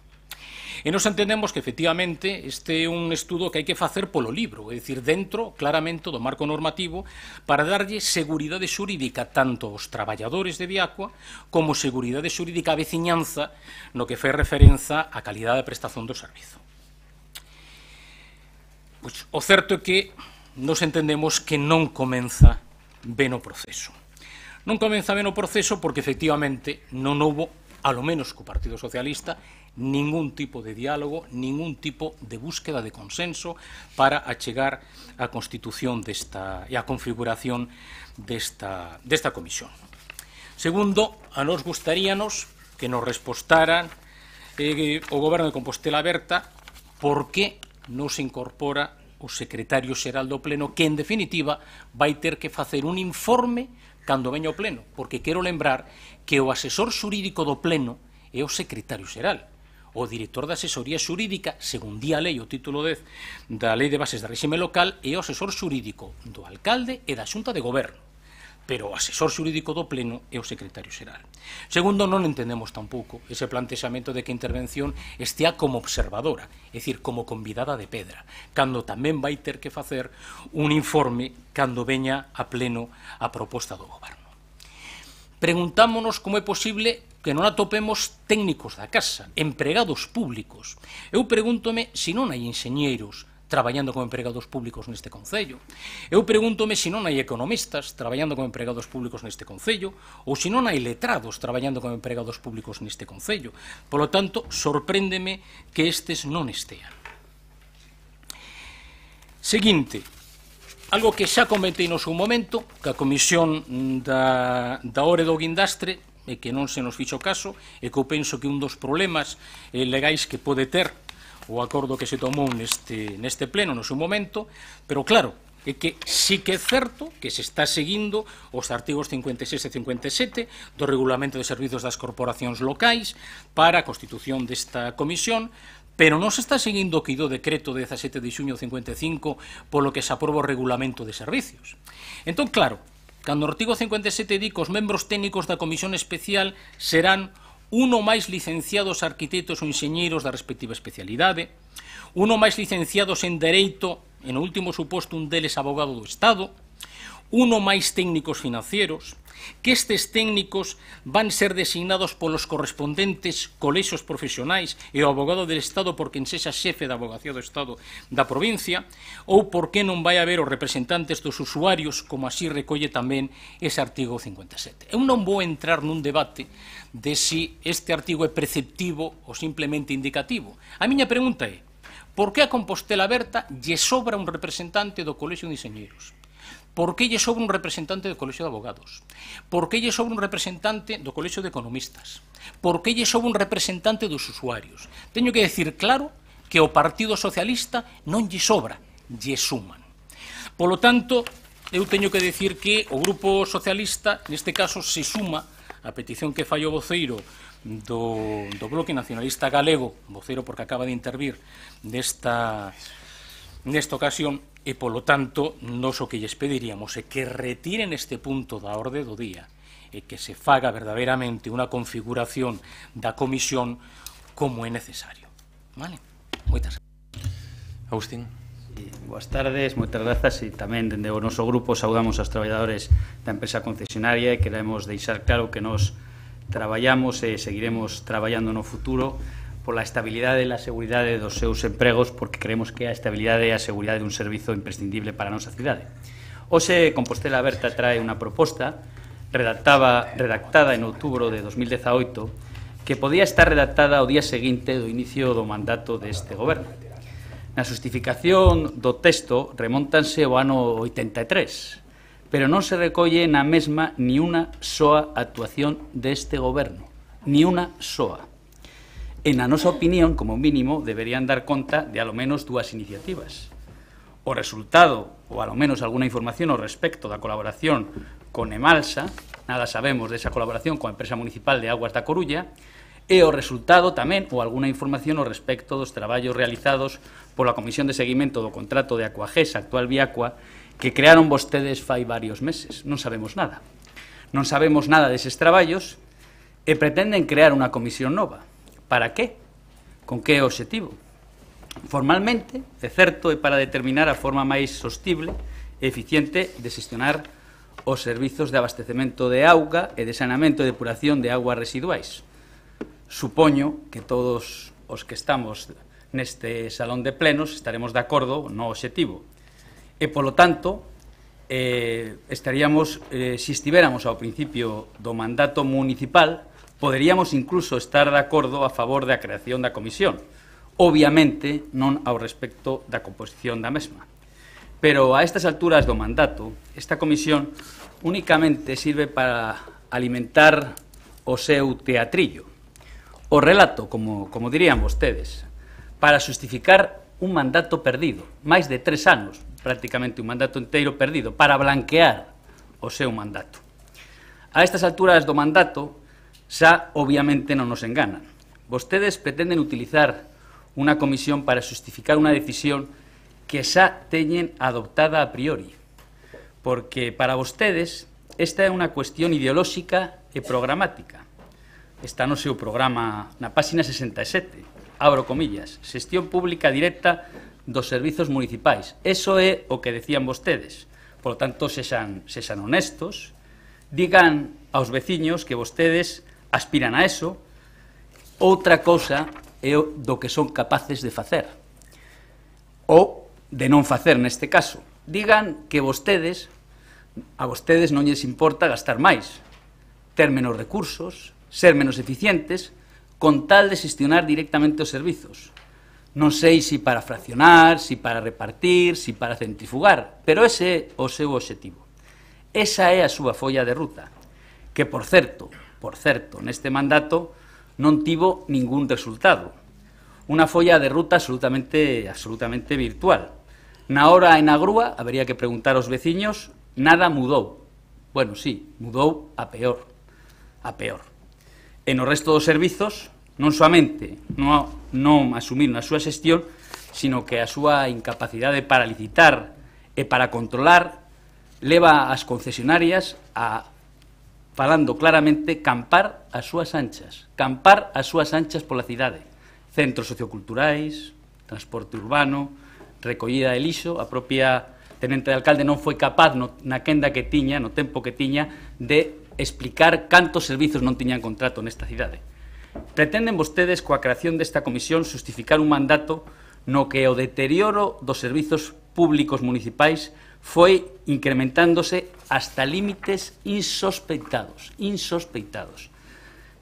E nos entendemos que, efectivamente, este é un estudo que hai que facer polo libro, é dicir, dentro, claramente, do marco normativo, para darlle seguridade xurídica tanto aos traballadores de Viacua como seguridade xurídica á veciñanza no que fai referenza á calidade de prestación do servizo. Pois, o certo é que nos entendemos que non comeza ben o proceso. Non comeza ben o proceso porque, efectivamente, non houbo, alo menos co Partido Socialista, ningún tipo de diálogo, ningún tipo de búsqueda de consenso para achegar a constitución e a configuración desta comisión. Segundo, a nos gustaríanos que nos respostaran o Goberno de Compostela Aberta por que non se incorpora o secretario xeral do Pleno, que en definitiva vai ter que facer un informe cando veña o Pleno, porque quero lembrar que o asesor xurídico do Pleno é o secretario xeral. O director da asesoría xurídica, según di a lei, o título 10 da Lei de Bases de Réxime Local, é o asesor xurídico do alcalde e da Xunta de Goberno. Pero o asesor xurídico do Pleno é o secretario xeral. Segundo, non entendemos tampouco ese plantexamento de que a intervención estea como observadora, é dicir, como convidada de pedra, cando tamén vai ter que facer un informe cando veña a Pleno a proposta do Goberno. Preguntámonos como é posible que non atopemos técnicos da casa, empregados públicos. Eu pregúntome se non hai enxeñeiros traballando como empregados públicos neste concello. Eu pregúntome se non hai economistas traballando como empregados públicos neste concello, ou se non hai letrados traballando como empregados públicos neste concello. Por lo tanto, sorpréndeme que estes non estean. Seguinte, algo que xa comentei no seu momento, que a Comisión da Ore do Guindastre, e que non se nos fixo caso, e que eu penso que un dos problemas legais que pode ter o acordo que se tomou neste pleno no seu momento, pero claro, é que sí que é certo que se está seguindo os artigos 56 e 57 do Regulamento de Servizos das Corporacións Locais para a constitución desta comisión, pero non se está seguindo o que do decreto de 17 de xuño 55 polo que se aproba o Regulamento de Servicios. Entón, claro, cando o artigo 57 di que os membros técnicos da Comisión Especial serán uno máis licenciados arquitectos ou enxeñeiros da respectiva especialidade, uno máis licenciados en Dereito, e no último suposto un deles abogado do Estado, uno máis técnicos financieros, que estes técnicos van ser designados polos correspondentes colexios profesionais e o abogado del Estado por quen sexa xefe da Abogacía do Estado da provincia, ou por que non vai haber os representantes dos usuarios, como así recolle tamén ese artigo 57. Eu non vou entrar nun debate de si este artigo é preceptivo ou simplemente indicativo. A miña pregunta é: por que a Compostela Aberta lle sobra un representante do Colexio de Enxeñeiros? Por que lle sobra un representante do Colexio de Abogados? Por que lle sobra un representante do Colexio de Economistas? Por que lle sobra un representante dos usuarios? Teño que decir claro que o Partido Socialista non lle sobra, lle suman. Polo tanto, eu teño que decir que o Grupo Socialista, neste caso, se suma a petición que fai o voceiro do Bloque Nacionalista Galego, voceiro porque acaba de intervir nesta ocasión, e, polo tanto, nos o que lles pediríamos é que retiren este punto da orde do día e que se faga verdadeiramente unha configuración da comisión como é necesario. Vale? Moitas gracias. Agustín. Boas tardes, moitas grazas, e tamén dende o noso grupo saudamos aos traballadores da empresa concesionaria e queremos deixar claro que nos traballamos e seguiremos traballando no futuro pola estabilidade e a seguridade dos seus empregos, porque creemos que a estabilidade e a seguridade dun servizo imprescindible para a nosa cidade. Hoxe, Compostela Aberta trae unha proposta redactada en outubro de 2018 que podía estar redactada ao día seguinte do inicio do mandato deste goberno. Na justificación do texto remóntanse ao ano 83, pero non se recolle na mesma ni unha soa actuación deste goberno, ni unha soa. E na nosa opinión, como mínimo, deberían dar conta de alo menos dúas iniciativas. O resultado, ou alo menos alguna información ao respecto da colaboración con Emalsa, nada sabemos desa colaboración coa empresa municipal de Aguas da Coruña, e o resultado tamén, ou alguna información ao respecto dos traballos realizados pola Comisión de Seguimento do Contrato de Acuagesa, actual Viacua, que crearon vostedes fai varios meses. Non sabemos nada. Non sabemos nada deses traballos e pretenden crear unha comisión nova. Para qué? Con que obxectivo? Formalmente, é certo, é para determinar a forma máis sostible e eficiente de xestionar os servizos de abastecemento de auga e de saneamento e depuración de aguas residuais. Supoño que todos os que estamos neste salón de plenos estaremos de acordo no obxectivo. E, polo tanto, estaríamos, se estivéramos ao principio do mandato municipal, poderíamos incluso estar de acordo a favor da creación da comisión, obviamente non ao respecto da composición da mesma. Pero a estas alturas do mandato, esta comisión únicamente sirve para alimentar o seu teatrillo, o relato, como dirían vostedes, para justificar un mandato perdido, máis de 3 anos, prácticamente un mandato inteiro perdido, para blanquear o seu mandato. A estas alturas do mandato, xa obviamente non nos enganan. Vostedes pretenden utilizar unha comisión para justificar unha decisión que xa teñen adoptada a priori, porque para vostedes esta é unha cuestión ideolóxica e programática. Está no seu programa na páxina 67, abro comillas, xestión pública directa dos servizos municipais. Eso é o que decían vostedes. Por lo tanto, sexan honestos, digan aos veciños que vostedes aspiran a eso. Outra cousa é do que son capaces de facer ou de non facer neste caso. Digan que a vostedes non lles importa gastar máis, ter menos recursos, ser menos eficientes, con tal de xestionar directamente os servizos. Non sei se para fraccionar, se para repartir, se para centrifugar, pero ese é o seu obxectivo. Esa é a súa folla de ruta, que, por certo, neste mandato non tivo ningún resultado. Unha folla de ruta absolutamente virtual. Na hora e na grúa, habería que preguntar aos veciños, nada mudou. Bueno, sí, mudou a peor. E no resto dos servizos, non soamente non asumir na súa xestión, sino que a súa incapacidade para licitar e para controlar leva as concesionarias a, falando claramente, campar as súas anchas pola cidade. Centros socioculturais, transporte urbano, recollida de lixo. A propia tenente de alcalde non foi capaz, na quenda que tiña, no tempo que tiña, de explicar cantos servizos non tiñan contrato nesta cidade. Pretenden vostedes, coa creación desta comisión, justificar un mandato no que o deterioro dos servizos públicos municipais foi incrementándose hasta límites insospeitados.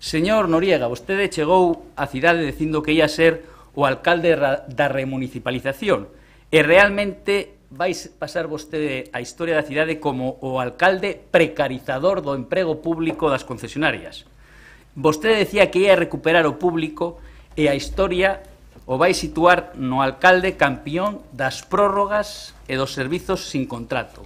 Señor Noriega, vostede chegou á cidade dicindo que ia ser o alcalde da remunicipalización e realmente vais pasar vostede a historia da cidade como o alcalde precarizador do emprego público das concesionarias. Vostede decía que ia recuperar o público e a historia o vai situar no alcalde campeón das prórrogas e dos servizos sin contrato.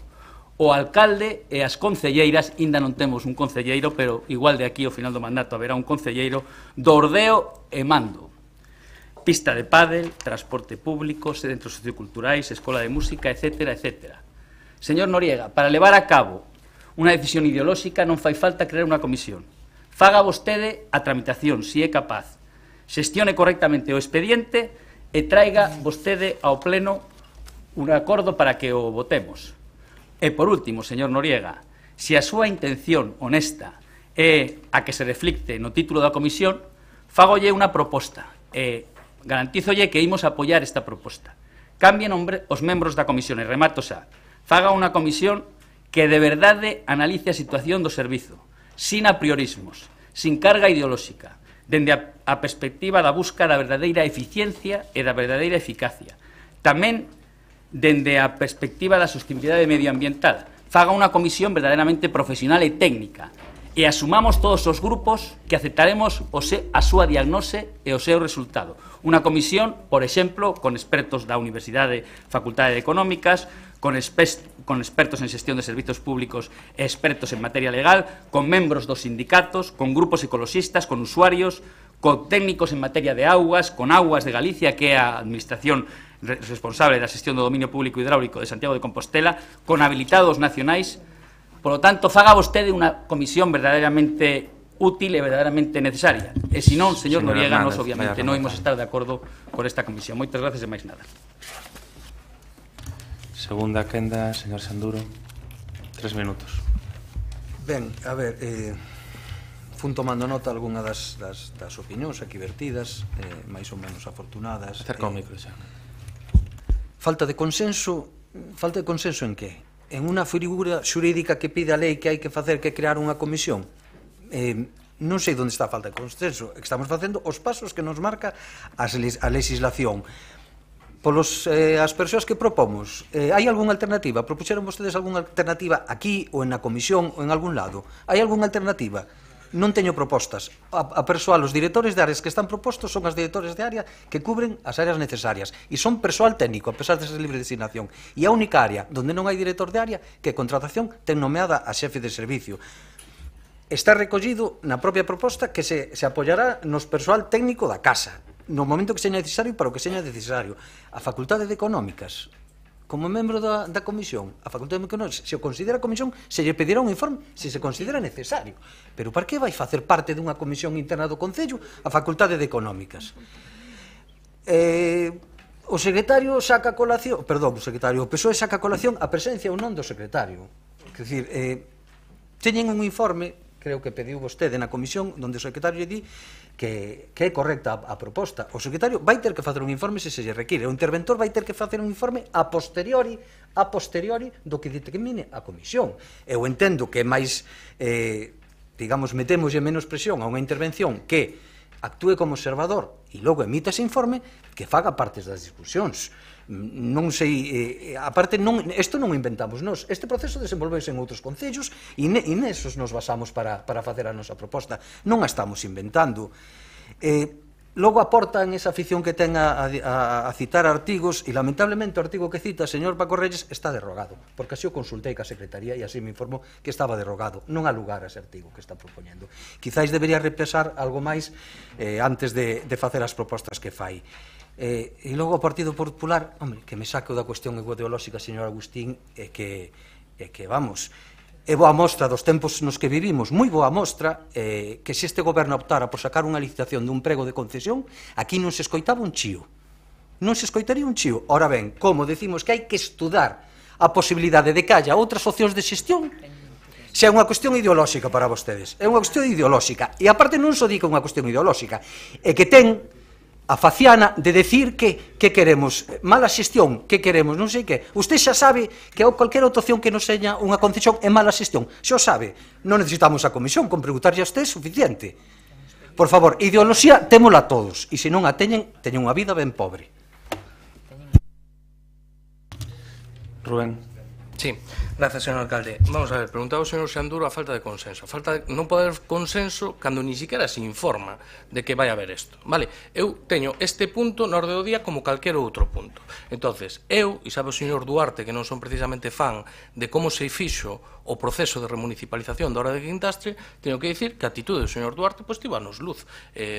O alcalde e as concelleiras, ainda non temos un concelleiro, pero igual de aquí ao final do mandato haberá un concelleiro, do ordeo e mando. Pista de pádel, transporte público, centros socioculturais, escola de música, etc., etc. Señor Noriega, para levar a cabo unha decisión ideolóxica non fai falta crear unha comisión. Faga vostede a tramitación, se é capaz. Xestione correctamente o expediente e traiga vostede ao pleno un acordo para que o votemos. E, por último, señor Noriega, se a súa intención honesta é a que se reflicte no título da comisión, fagolle unha proposta e garantízolle que imos apoiar esta proposta. Cambien os membros da comisión e remato xa. Faga unha comisión que de verdade analice a situación do servizo, sin apriorismos, sin carga ideolóxica, dende a perspectiva da busca da verdadeira eficiencia e da verdadeira eficacia. Tamén dende a perspectiva da sostenibilidade medioambiental. Faga unha comisión verdadeiramente profesional e técnica e asumamos todos os grupos que aceptaremos a súa diagnose e o seu resultado. Unha comisión, por exemplo, con expertos da Universidade Facultade de Económicas, con expertos en xestión de servizos públicos e expertos en materia legal, con membros dos sindicatos, con grupos ecoloxistas, con usuarios, con técnicos en materia de augas, con Augas de Galicia, que é a administración responsable da xestión do dominio público hidráulico de Santiago de Compostela, con habilitados nacionais. Por lo tanto, faga vostede unha comisión verdadeiramente útil e verdadeiramente necesaria. E se non, señor Noriega, nós obviamente non imos estar de acordo con esta comisión. Moitas gracias e máis nada. Segunda quenda, señor Sanduro. 3 minutos. Ben, a ver, fun tomando nota algunha das opinións aquí vertidas, máis ou menos afortunadas. Acerca o micro xa. Falta de consenso en que? En unha figura xurídica que pide a lei que hai que facer que crear unha comisión. Non sei onde está a falta de consenso. Estamos facendo os pasos que nos marca a legislación. As persoas que propomos, hai algunha alternativa? Propuxeron vostedes algunha alternativa aquí ou en na comisión ou en algún lado? Hai algunha alternativa? Non teño propostas. A persoal, os directores de áreas que están propostos son as directores de área que cubren as áreas necesarias e son persoal técnico, a pesar de ser libre de designación. E a única área onde non hai director de área que contratación ten nomeada a xefe de servicio. Está recollido na propia proposta que se apoiará nos persoal técnico da casa, no momento que seña necesario para o que seña necesario. A Facultade de Económicas, como membro da comisión, a Facultade de Económicas, se o considera comisión, se lle pedirá un informe se se considera necesario. Pero para que vai facer parte dunha comisión interna do Concello a Facultade de Económicas? O secretario saca a colación, perdón, o PSOE saca a colación a presencia ou non do secretario. Quer dicir, teñen un informe, creo que pediu vostede na comisión, onde o secretario lle di que é correcta a proposta. O secretario vai ter que facer un informe se lle require. O interventor vai ter que facer un informe a posteriori do que determine a comisión. Eu entendo que é máis, digamos, metémoslle menos presión a unha intervención que actúe como observador e logo emita ese informe que faga partes das discusións. Non sei, aparte, isto non inventamos nós. Este proceso desenvolveuse en outros concellos e nesos nos basamos para facer a nosa proposta. Non a estamos inventando. Logo aportan esa afición que ten a citar artigos e, lamentablemente, o artigo que cita o señor Paco Reyes está derrogado, porque así o consultei ca Secretaría e así me informou que estaba derrogado. Non há lugar a ese artigo que está propoñendo. Quizáis debería repensar algo máis antes de facer as propostas que fai. E logo o Partido Popular, hombre, que me saque da cuestión ideolóxica, señor Agustín, que vamos, é boa mostra dos tempos nos que vivimos, moi boa mostra que se este goberno optara por sacar unha licitación dun prego de concesión, aquí non se escoitaba un chío. Non se escoitaría un chío. Ora ben, como decimos que hai que estudar a posibilidade de que haya outras opcións de xestión, Se é unha cuestión ideolóxica para vostedes, é unha cuestión ideolóxica. E aparte non só di que é unha cuestión ideolóxica, é que ten a faciana de decir que queremos mala xestión, que queremos non sei que. Usted xa sabe que calquera opción que nos seña unha concesión é mala xestión. Xa o sabe. Non necesitamos a comisión, con preguntarlle a usted é suficiente. Por favor, ideoloxía témola todos, e se non a teñen unha vida ben pobre. Rubén. Sí, gracias, señor alcalde. Vamos a ver, preguntaba o señor Xanduro a falta de consenso. A falta de non pode haber consenso cando ni siquiera se informa de que vai haber isto. Vale, eu teño este punto na orde do día como calquer outro punto. Entonces, eu, e sabe o señor Duarte que non son precisamente fan de como se fixo o proceso de remunicipalización da hora de guindastre, teño que dicir que a atitude do señor Duarte pois tibanos luz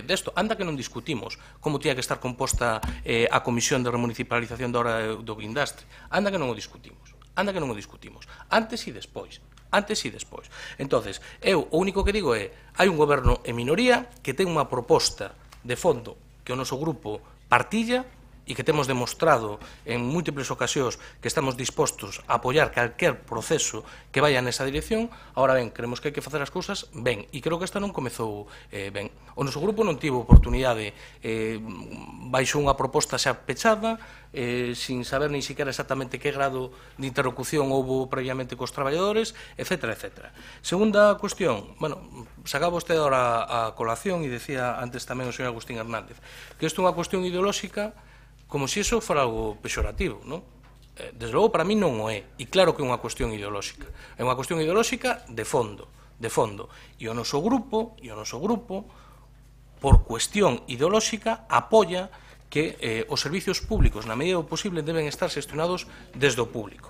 desto. Anda que non discutimos como tía que estar composta a comisión de remunicipalización da hora do guindastre. Anda que non o discutimos. Antes e despois. Entonces, eu o único que digo é, hai un goberno en minoría que ten unha proposta de fondo que o noso grupo partilla e que temos demostrado en múltiples ocasións que estamos dispostos a apoiar calquer proceso que vaya nesa dirección. Ahora ben, creemos que hai que facer as cousas ben, e creo que esta non comezou ben. O noso grupo non tivo oportunidade, baixo unha proposta xa pechada, sin saber ni siquiera exactamente que grado de interlocución houve previamente cos traballadores, etc. Segunda cuestión, bueno, sacaba vostede ahora a colación e decía antes tamén o señor Agustín Hernández que isto é unha cuestión ideolóxica como se iso fora algo pexorativo, non? Desde logo, para mí non o é. E claro que é unha cuestión ideolóxica. É unha cuestión ideolóxica de fondo. E o noso grupo, por cuestión ideolóxica, apoia que os servicios públicos, na medida do posible, deben estar xestionados desde o público.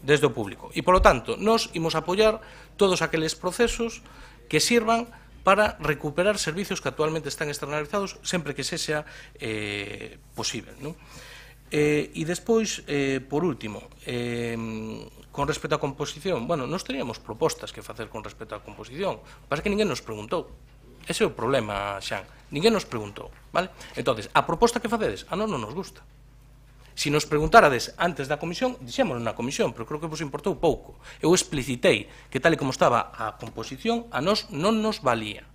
E, polo tanto, nós imos apoiar todos aqueles procesos que sirvan para recuperar servicios que actualmente están externalizados sempre que sexa posible. E despois, por último, con respecto á composición, bueno, nós teníamos propostas que facer con respecto á composición, pasa que ninguén nos preguntou. Ese é o problema, Xan, ninguén nos preguntou, vale? Entonces, a proposta que facedes, a nós non nos gusta. Se nos preguntárades antes da comisión, dixémoslo na comisión, pero creo que vos importou pouco. Eu explicitei que tal e como estaba a composición, a nós non nos valía.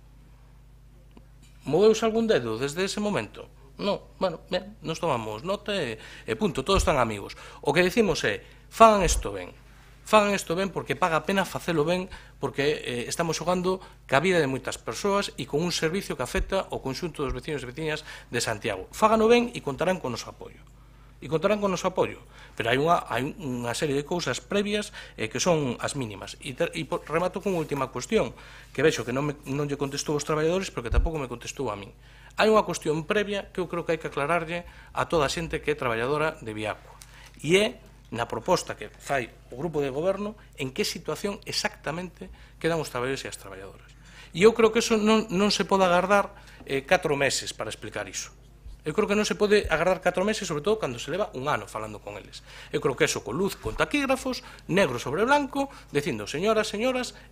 Moveuse algún dedo desde ese momento? Non, bueno, ben, nos tomamos nota e punto, todos están amigos. O que decimos é, fagan isto ben porque paga a pena facelo ben, porque estamos xogando ca vida de moitas persoas e con un servicio que afecta ao conxunto dos vecinos e veciñas de Santiago. Fágano ben e contarán con o noso apoio. Pero hai unha serie de cousas previas que son as mínimas. E remato con unha última cuestión, que vexo que non lle contestou aos traballadores, pero que tampouco me contestou a min. Hai unha cuestión previa que eu creo que hai que aclararlle a toda a xente que é traballadora de Viacua. E é, na proposta que fai o grupo de goberno, en que situación exactamente quedan os traballadores e as traballadoras. E eu creo que eso non se pode agardar 4 meses para explicar iso. Eu creo que non se pode agardar 4 meses, sobre todo cando se leva un ano falando con eles. Eu creo que eso con luz, con taquígrafos, negro sobre blanco, dicindo, señoras,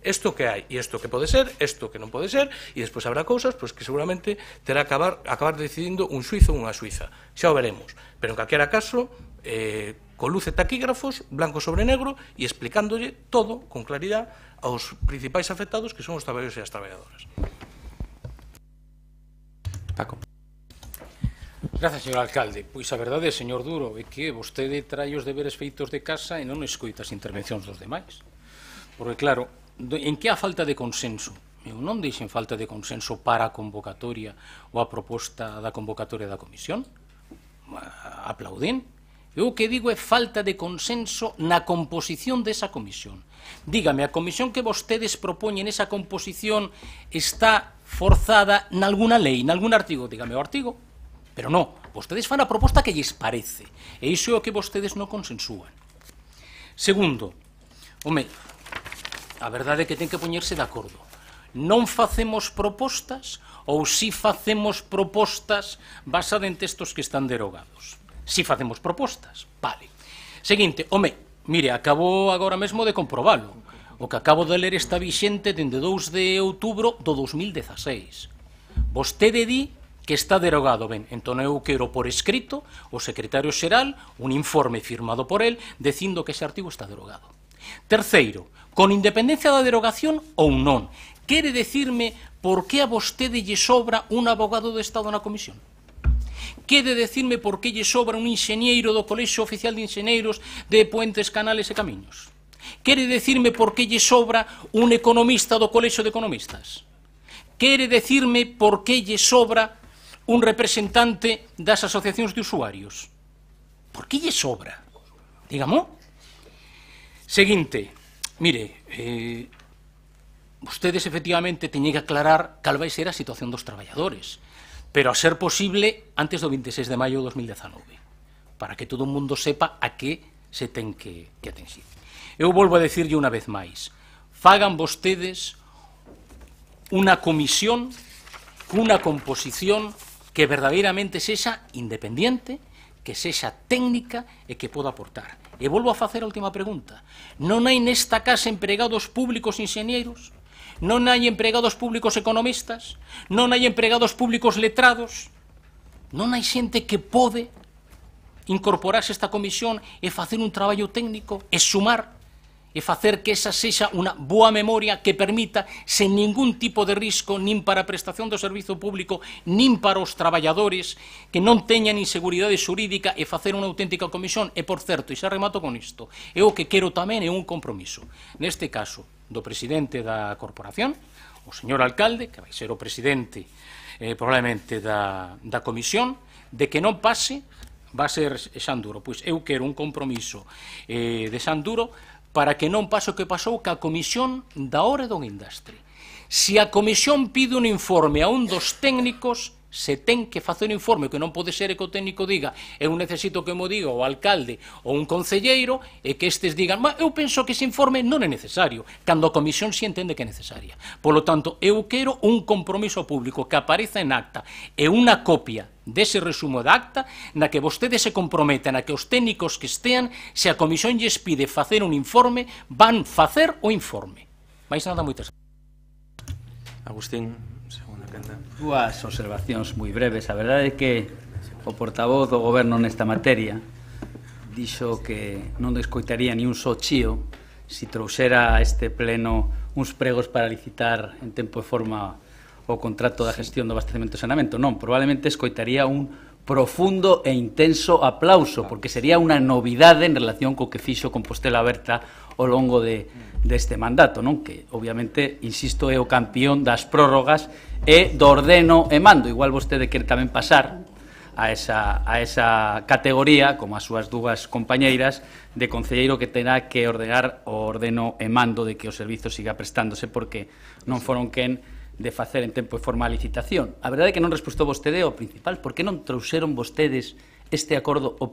isto que hai, e isto que pode ser, isto que non pode ser, e despois habrá cousas que seguramente terá que acabar decidindo un suizo ou unha suiza. Xa o veremos. Pero en calquera caso, con luz e taquígrafos, blanco sobre negro, e explicándolle todo con claridade aos principais afectados, que son os traballadores e as traballadoras. Paco. Gracias, señor alcalde. Pois a verdade, señor Duro, é que vostede trai os deberes feitos de casa e non escoita as intervencións dos demais. Porque, claro, en que a falta de consenso? Eu non deixen falta de consenso para a convocatoria ou a proposta da convocatoria da comisión. Aplaudín. Eu o que digo é falta de consenso na composición desa comisión. Dígame, a comisión que vostedes propoñen esa composición está forzada nalguna lei, nalgún artigo? Dígame o artigo. Pero non, vostedes fan a proposta que lles parece, e iso é o que vostedes non consensúan. Segundo, home, a verdade é que ten que poñerse de acordo. Non facemos propostas ou si facemos propostas basadas en textos que están derogados. Si facemos propostas, vale. Seguinte, home, mire, acabo agora mesmo de comprobalo. O que acabo de ler está vixente dende 2 de outubro do 2016. Vostede di que está derogado. Ben, entón eu quero por escrito o secretario xeral un informe firmado por el dicindo que ese artigo está derogado. Terceiro, con independencia da derogación ou non. Quere decirme por que a vostede lle sobra un abogado do Estado na comisión? Quere decirme por que lle sobra un enxeñeiro do Colexio Oficial de Enxeñeiros de Puentes, Canales e Camiños? Quere decirme por que lle sobra un economista do Colexio de Economistas? Quere decirme por que lle sobra un representante das asociacións de usuarios? Por que lle sobra? Dígamo. Seguinte, mire, vostedes efectivamente teñen que aclarar cal vai ser a situación dos traballadores, pero a ser posible antes do 26 de maio de 2019, para que todo o mundo sepa a que se ten que atenxir. Eu volvo a decirlle unha vez máis, fagan vostedes unha comisión cunha composición que verdadeiramente sexa independiente, que sexa técnica e que poda aportar. E volvo a facer a última pregunta. Non hai nesta casa empregados públicos enxeñeiros? Non hai empregados públicos economistas? Non hai empregados públicos letrados? Non hai xente que pode incorporarse a esta comisión e facer un traballo técnico e sumar e facer que esa sexa unha boa memoria que permita, sen ningún tipo de risco, nin para a prestación do servizo público, nin para os traballadores, que non teñan inseguridade xurídica e facer unha auténtica comisión. E, por certo, e xa remato con isto, é o que quero tamén é un compromiso. Neste caso, do presidente da corporación, o señor alcalde, que vai ser o presidente probablemente da comisión, de que non pase, va a ser Xanduro. Pois eu quero un compromiso de Xanduro para que non pase o que pasou ca comisión da Ore do Indastre. Se a comisión pide un informe a un dos técnicos, se ten que facer un informe, que non pode ser que o técnico diga eu necesito que mo diga o alcalde ou un concelleiro, e que estes digan eu penso que ese informe non é necesario, cando a comisión si entende que é necesaria. Polo tanto, eu quero un compromiso público que apareza en acta e unha copia dese resumo da acta na que vostedes se comprometen a que os técnicos que estean, se a comisión lles pide facer un informe, van facer o informe. Mais nada, moitas gracias. Agustín, segunda quenda. Dúas observacións moi breves. A verdade é que o portavoz do Goberno nesta materia dixo que non descoitaría ni un só chío se trouxera a este pleno uns pregos para licitar en tempo e forma o contrato da gestión do abastecemento e saneamento. Non, probablemente escoitaría un profundo e intenso aplauso, porque sería unha novidade en relación co que fixo Compostela Aberta ao longo deste mandato, non? Que, obviamente, insisto, é o campeón das prórrogas e do ordeno e mando. Igual vostede quere tamén pasar a esa categoría, como as súas dúas compañeiras, de concelleiro que terá que ordenar o ordeno e mando de que o servizo siga prestándose, porque non foron quen de facer en tempo e forma a licitación. A verdade é que non respostou vostede ao principal. Por que non trouxeron vostedes este acordo no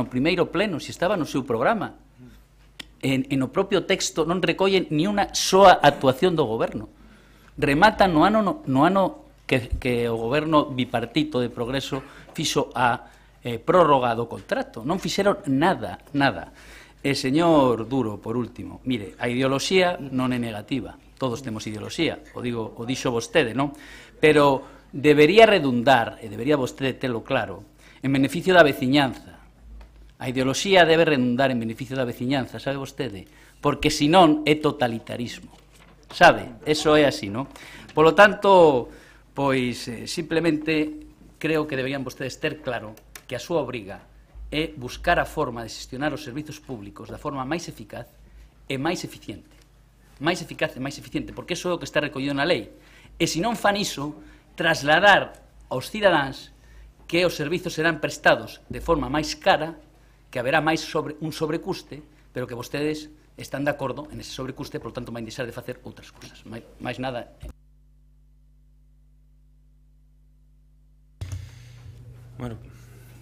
primeiro pleno, se estaba no seu programa? No propio texto non recollen ni unha soa actuación do Goberno. Rematan no ano que o Goberno bipartito de Progreso fixo a prórroga do contrato. Non fixeron nada. E, señor Duro, por último, mire, a ideoloxía non é negativa. Todos temos ideoloxía, o dixo vostede, non? Pero debería redundar, e debería vostede telo claro, en beneficio da veciñanza. A ideoloxía debe redundar en beneficio da veciñanza, sabe vostede? Porque senón é totalitarismo. Sabe? Eso é así, non? Polo tanto, pois, simplemente creo que deberían vostedes ter claro que a súa obriga é buscar a forma de xestionar os servizos públicos da forma máis eficaz e máis eficiente. Máis eficaz e máis eficiente, porque iso é o que está recollido na lei. E se non fan iso, trasladar aos cidadáns que os servizos serán prestados de forma máis cara, que haberá máis un sobrecuste, pero que vostedes están de acordo en ese sobrecuste, por tanto, van deixar de facer outras cousas. Máis nada. Bueno,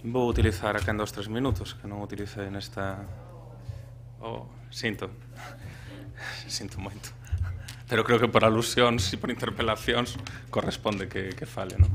vou utilizar a canda os 3 minutos, que non utilicei nesta... Sinto moito. Pero creo que por alusións e por interpelacións corresponde que fale, non?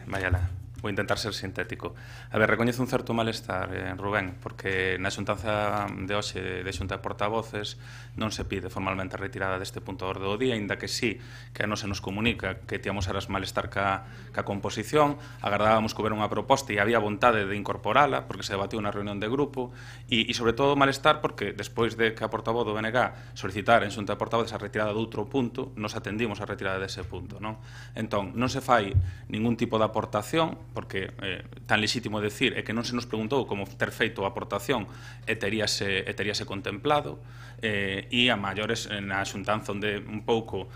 Vaya lá. Vou intentar ser sintético. A ver, recoñezo un certo malestar, Rubén, porque na xuntanza de hoxe de Xunta de Portavoces non se pide formalmente a retirada deste punto de orde do día, ainda que sí, que non se nos comunica que tíamos eras malestar ca composición, agardábamos que houbera unha proposta e había vontade de incorporala, porque se debatiu na reunión de grupo, e sobre todo malestar porque despois de que a portavoz do BNG solicitar en Xunta de Portavoces a retirada de outro punto, nos atendimos a retirada dese punto, non? Entón, non se fai ningún tipo de aportación, porque tan lexítimo decir é que non se nos preguntou como ter feito a aportación e teríase contemplado, e a maiores na xuntanza onde un pouco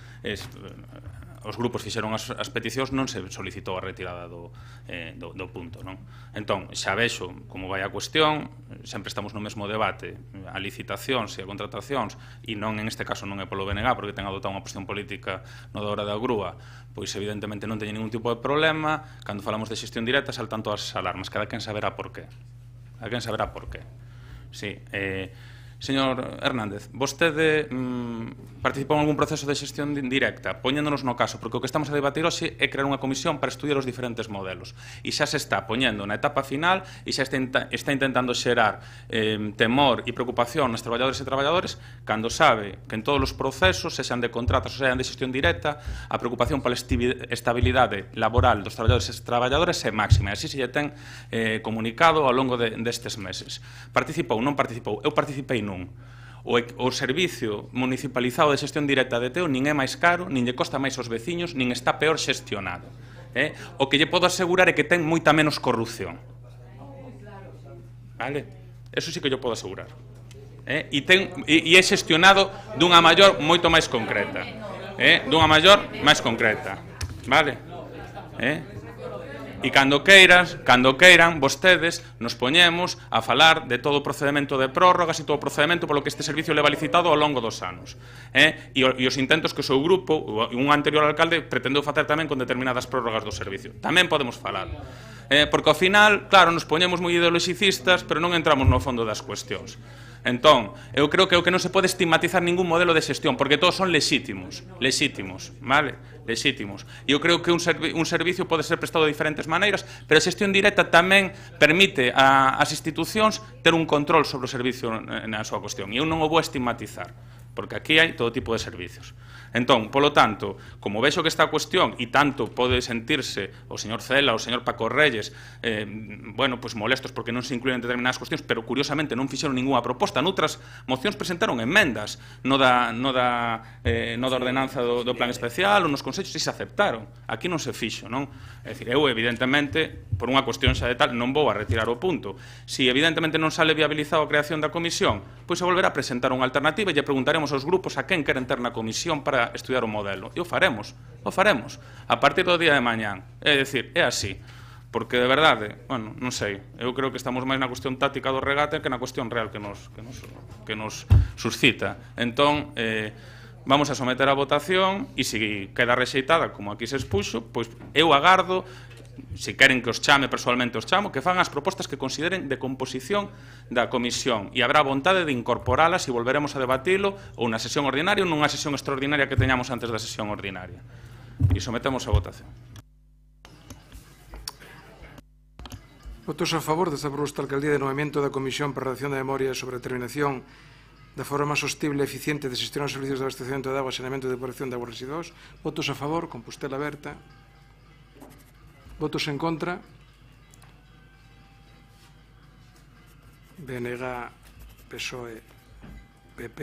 os grupos fixeron as peticións, non se solicitou a retirada do punto, non? Entón, xa vexo como vai a cuestión, sempre estamos no mesmo debate, a licitacións e a contratacións, e non, en este caso, non é polo BNG, porque ten adoptado unha posición política no da hora da grúa, pois evidentemente non teñe ningún tipo de problema. Cando falamos de xestión directa saltan todas as alarmas, cada quen saberá por qué. Cada quen saberá por qué. Sí, señor Hernández, vostede participou en algún proceso de xestión directa, poñéndonos no caso, porque o que estamos a debatir hoxe é crear unha comisión para estudiar os diferentes modelos, e xa se está poñendo na etapa final e xa está intentando xerar temor e preocupación nos traballadores e traballadores cando sabe que en todos os procesos, sexan de contratos ou sexan de xestión directa, a preocupación pola estabilidade laboral dos traballadores e traballadoras é máxima, e así se lle ten comunicado ao longo destes meses. Participou, non participou? Eu participei nun. O servicio municipalizado de xestión directa de Teo nin é máis caro, nin lle costa máis aos veciños, nin está peor xestionado. O que lle podo asegurar é que ten moita menos corrupción. Vale? Eso sí que lle podo asegurar. E é xestionado dunha maior moito máis concreta. Dunha maior máis concreta. Vale? E cando queiran, vostedes nos poñemos a falar de todo o procedimento de prórrogas e todo o procedimento polo que este servicio leva licitado ao longo dos anos. E os intentos que o seu grupo, un anterior alcalde, pretendeu facer tamén con determinadas prórrogas do servicio. Tamén podemos falar. Porque ao final, claro, nos poñemos moi ideoloxicistas, pero non entramos no fondo das cuestións. Entón, eu creo que o que non se pode estigmatizar ningún modelo de xestión, porque todos son lexítimos, vale? Lexítimos. E eu creo que un servicio pode ser prestado de diferentes maneiras, pero a xestión directa tamén permite ás institucións ter un control sobre o servicio na súa cuestión. E eu non o vou estigmatizar, porque aquí hai todo tipo de servicios. Entón, polo tanto, como vexo que esta cuestión, e tanto pode sentirse o señor Cela, o señor Paco Reyes, bueno, pois molestos porque non se incluyen determinadas cuestións, pero curiosamente non fixeron ninguna proposta. Noutras mocións presentaron enmendas no da ordenanza do plan especial ou nos consellos, e se aceptaron. Aquí non se fixo, non? É dicir, eu, evidentemente, por unha cuestión xa de tal, non vou a retirar o punto. Se, evidentemente, non sale viabilizado a creación da comisión, pois se volverá a presentar unha alternativa e lle preguntaremos aos grupos a quen queren ter na comisión para estudiar o modelo. E o faremos. A partir do día de mañán. É dicir, é así. Porque, de verdade, bueno, non sei, eu creo que estamos máis na cuestión táctica do regate que na cuestión real que nos suscita. Entón, vamos a someter a votación e se queda rexeitada, como aquí se expuxo, pois eu agardo, se queren que os chame persoalmente os chamo, que fan as propostas que consideren de composición da comisión, e habrá vontade de incorporalas e volveremos a debatilo ou na sesión ordinaria ou nunha sesión extraordinaria que teñamos antes da sesión ordinaria. E sometemos a votación. Votos a favor desta proposta de alcaldía de nomeamento da Comisión para a Redacción de Memoria sobre a determinación da forma máis sostible e eficiente de xestionar os servicios de abastecemento de agua, saneamento e depuración de aguas residuos. Votos a favor, Compostela aberta. Votos en contra. BNG, PSOE, PP.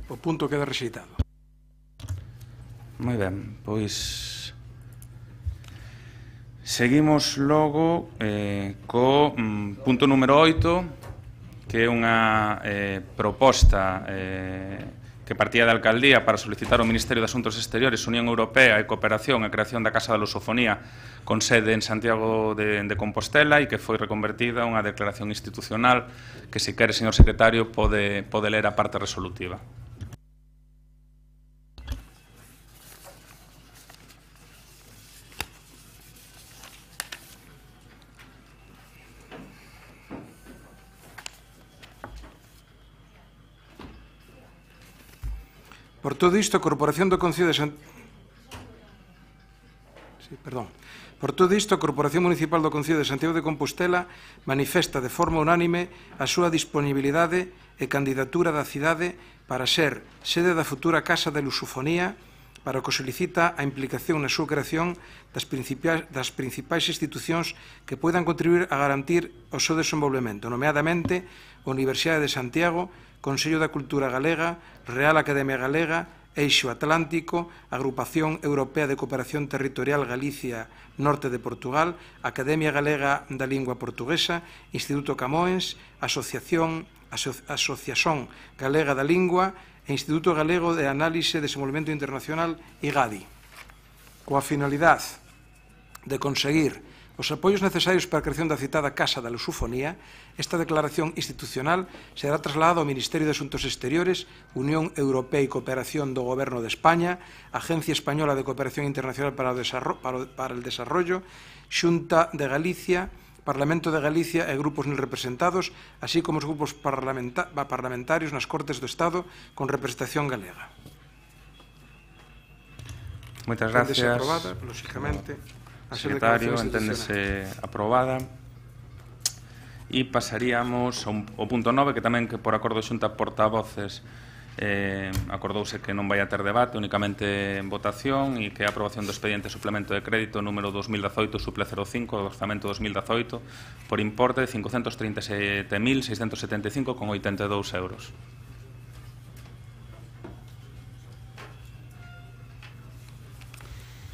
O punto queda rexeitado. Moi ben, pois seguimos logo co punto número 8, que é unha proposta que partía da Alcaldía para solicitar ao Ministerio de Asuntos Exteriores, Unión Europea e Cooperación a creación da Casa da Lusofonía con sede en Santiago de Compostela e que foi reconvertida a unha declaración institucional que, se quere, señor secretario, pode ler a parte resolutiva. Por todo isto, a Corporación do Concello de Sí, perdón. Por todo isto, a Corporación Municipal do Concello de Santiago de Compostela manifesta de forma unánime a súa disponibilidade e candidatura da cidade para ser sede da futura Casa de Lusofonía, para o que solicita a implicación na súa creación das principais institucións que poidan contribuir a garantir o seu desenvolvemento, nomeadamente a Universidade de Santiago, Consello da Cultura Galega, Real Academia Galega, Eixo Atlántico, Agrupación Europea de Cooperación Territorial Galicia Norte de Portugal, Academia Galega da Lingua Portuguesa, Instituto Camões, Asociación Galega da Lingua e Instituto Galego de Análise e Desenvolvemento Internacional, IGADI, coa finalidade de conseguir os apoios necesarios para a creación da citada Casa da Lusofonía. Esta declaración institucional será trasladada ao Ministerio de Asuntos Exteriores, Unión Europea e Cooperación do Goberno de España, Agencia Española de Cooperación Internacional para el Desarrollo, Xunta de Galicia, Parlamento de Galicia e grupos nel representados, así como os grupos parlamentarios nas Cortes do Estado con representación galega. Moitas gracias. Aprobada, lógicamente. Secretario, enténdese aprobada. E pasaríamos ao punto 9, que tamén que por acordo xunta portavoces acordouse que non vai a ter debate, únicamente en votación, e que a aprobación do expediente suplemento de crédito número 2018 suple 05 do orzamento 2018 por importe de 537.675,82 euros.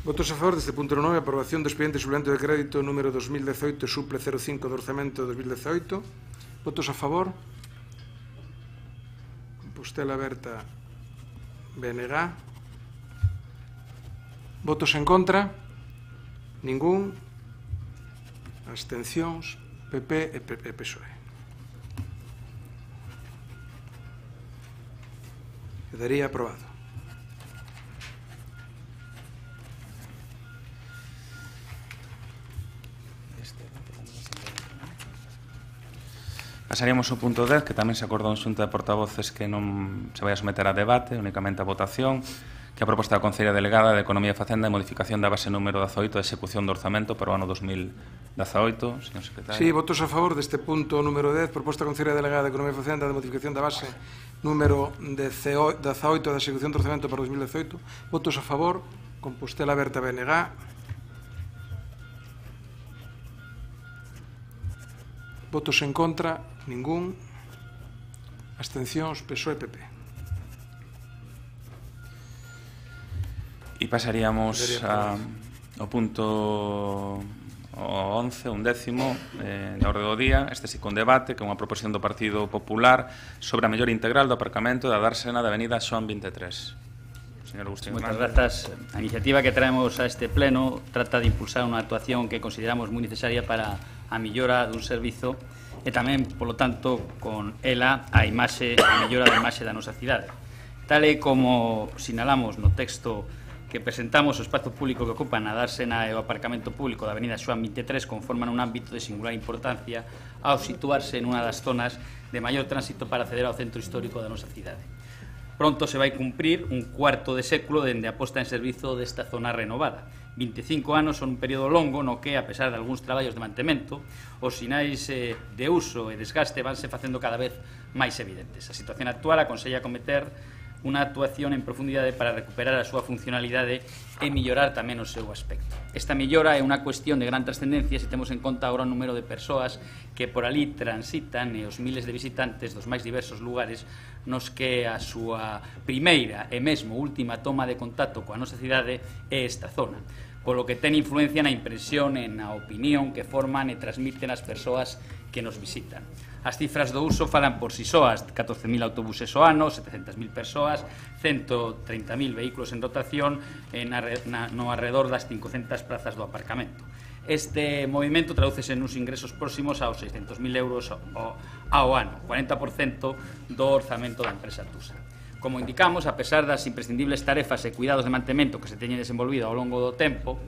Votos a favor deste punto 9, aprobación do expediente suplemento de crédito número 2018 suple 05 do orzamento 2018. Votos a favor. Compostela Berta, BNG. Votos en contra. Ningún. Abstencións, PP e PSOE. Quedaría aprobado. Pasaríamos ao punto 10, que tamén se acordou en xunta de portavoces que non se vai a someter a debate, únicamente a votación, que a proposta da Consellería Delegada de Economía e Facenda de modificación da base número 18 de execución do orzamento para o ano 2018. Señor secretario. Sí, votos a favor deste punto número 10, proposta da Consellería Delegada de Economía e Facenda de modificación da base número 18 da execución do orzamento para o 2018. Votos a favor. Compostela Berta, BNG. Votos en contra, ningún. Abstencións, PSOE e PP. E pasaríamos ao punto 11, un décimo, na orde do día. Este sí con debate, que é unha proposición do Partido Popular sobre a mellora integral do aparcamento da dársena da avenida Xoán 23. Señor Agustín Moitas Hernández. grazas. A iniciativa que traemos a este pleno trata de impulsar unha actuación que consideramos moi necesaria para a mellora dun servizo e tamén, polo tanto, con ela a mellora da imaxe da nosa cidade. Tal e como sinalamos no texto que presentamos, o espazo público que ocupan a dársena e o aparcamento público da avenida Xoán 23 conforman un ámbito de singular importancia ao situarse en unha das zonas de maior tránsito para acceder ao centro histórico da nosa cidade. Pronto se vai cumprir un cuarto de século dende a posta en servizo desta zona renovada. 25 anos son un período longo no que, a pesar de algúns traballos de mantemento, os sinais de uso e desgaste vanse facendo cada vez máis evidentes. A situación actual aconsella cometer unha actuación en profundidade para recuperar a súa funcionalidade e mellorar tamén o seu aspecto. Esta mellora é unha cuestión de gran trascendencia se temos en conta agora o número de persoas que por ali transitan e os miles de visitantes dos máis diversos lugares nos que a súa primeira e mesmo última toma de contacto coa nosa cidade é esta zona, polo que ten influencia na impresión e na opinión que forman e transmiten as persoas que nos visitan. As cifras do uso falan por si soas: 14.000 autobuses ao ano, 700.000 persoas, 130.000 vehículos en rotación no arredor das 500 plazas do aparcamento. Este movimento tradúcese nos ingresos próximos aos 600.000 euros ao ano, 40% do orzamento da empresa Tusa. Como indicamos, a pesar das imprescindibles tarefas e cuidados de mantemento que se teñen desenvolvido ao longo do tempo,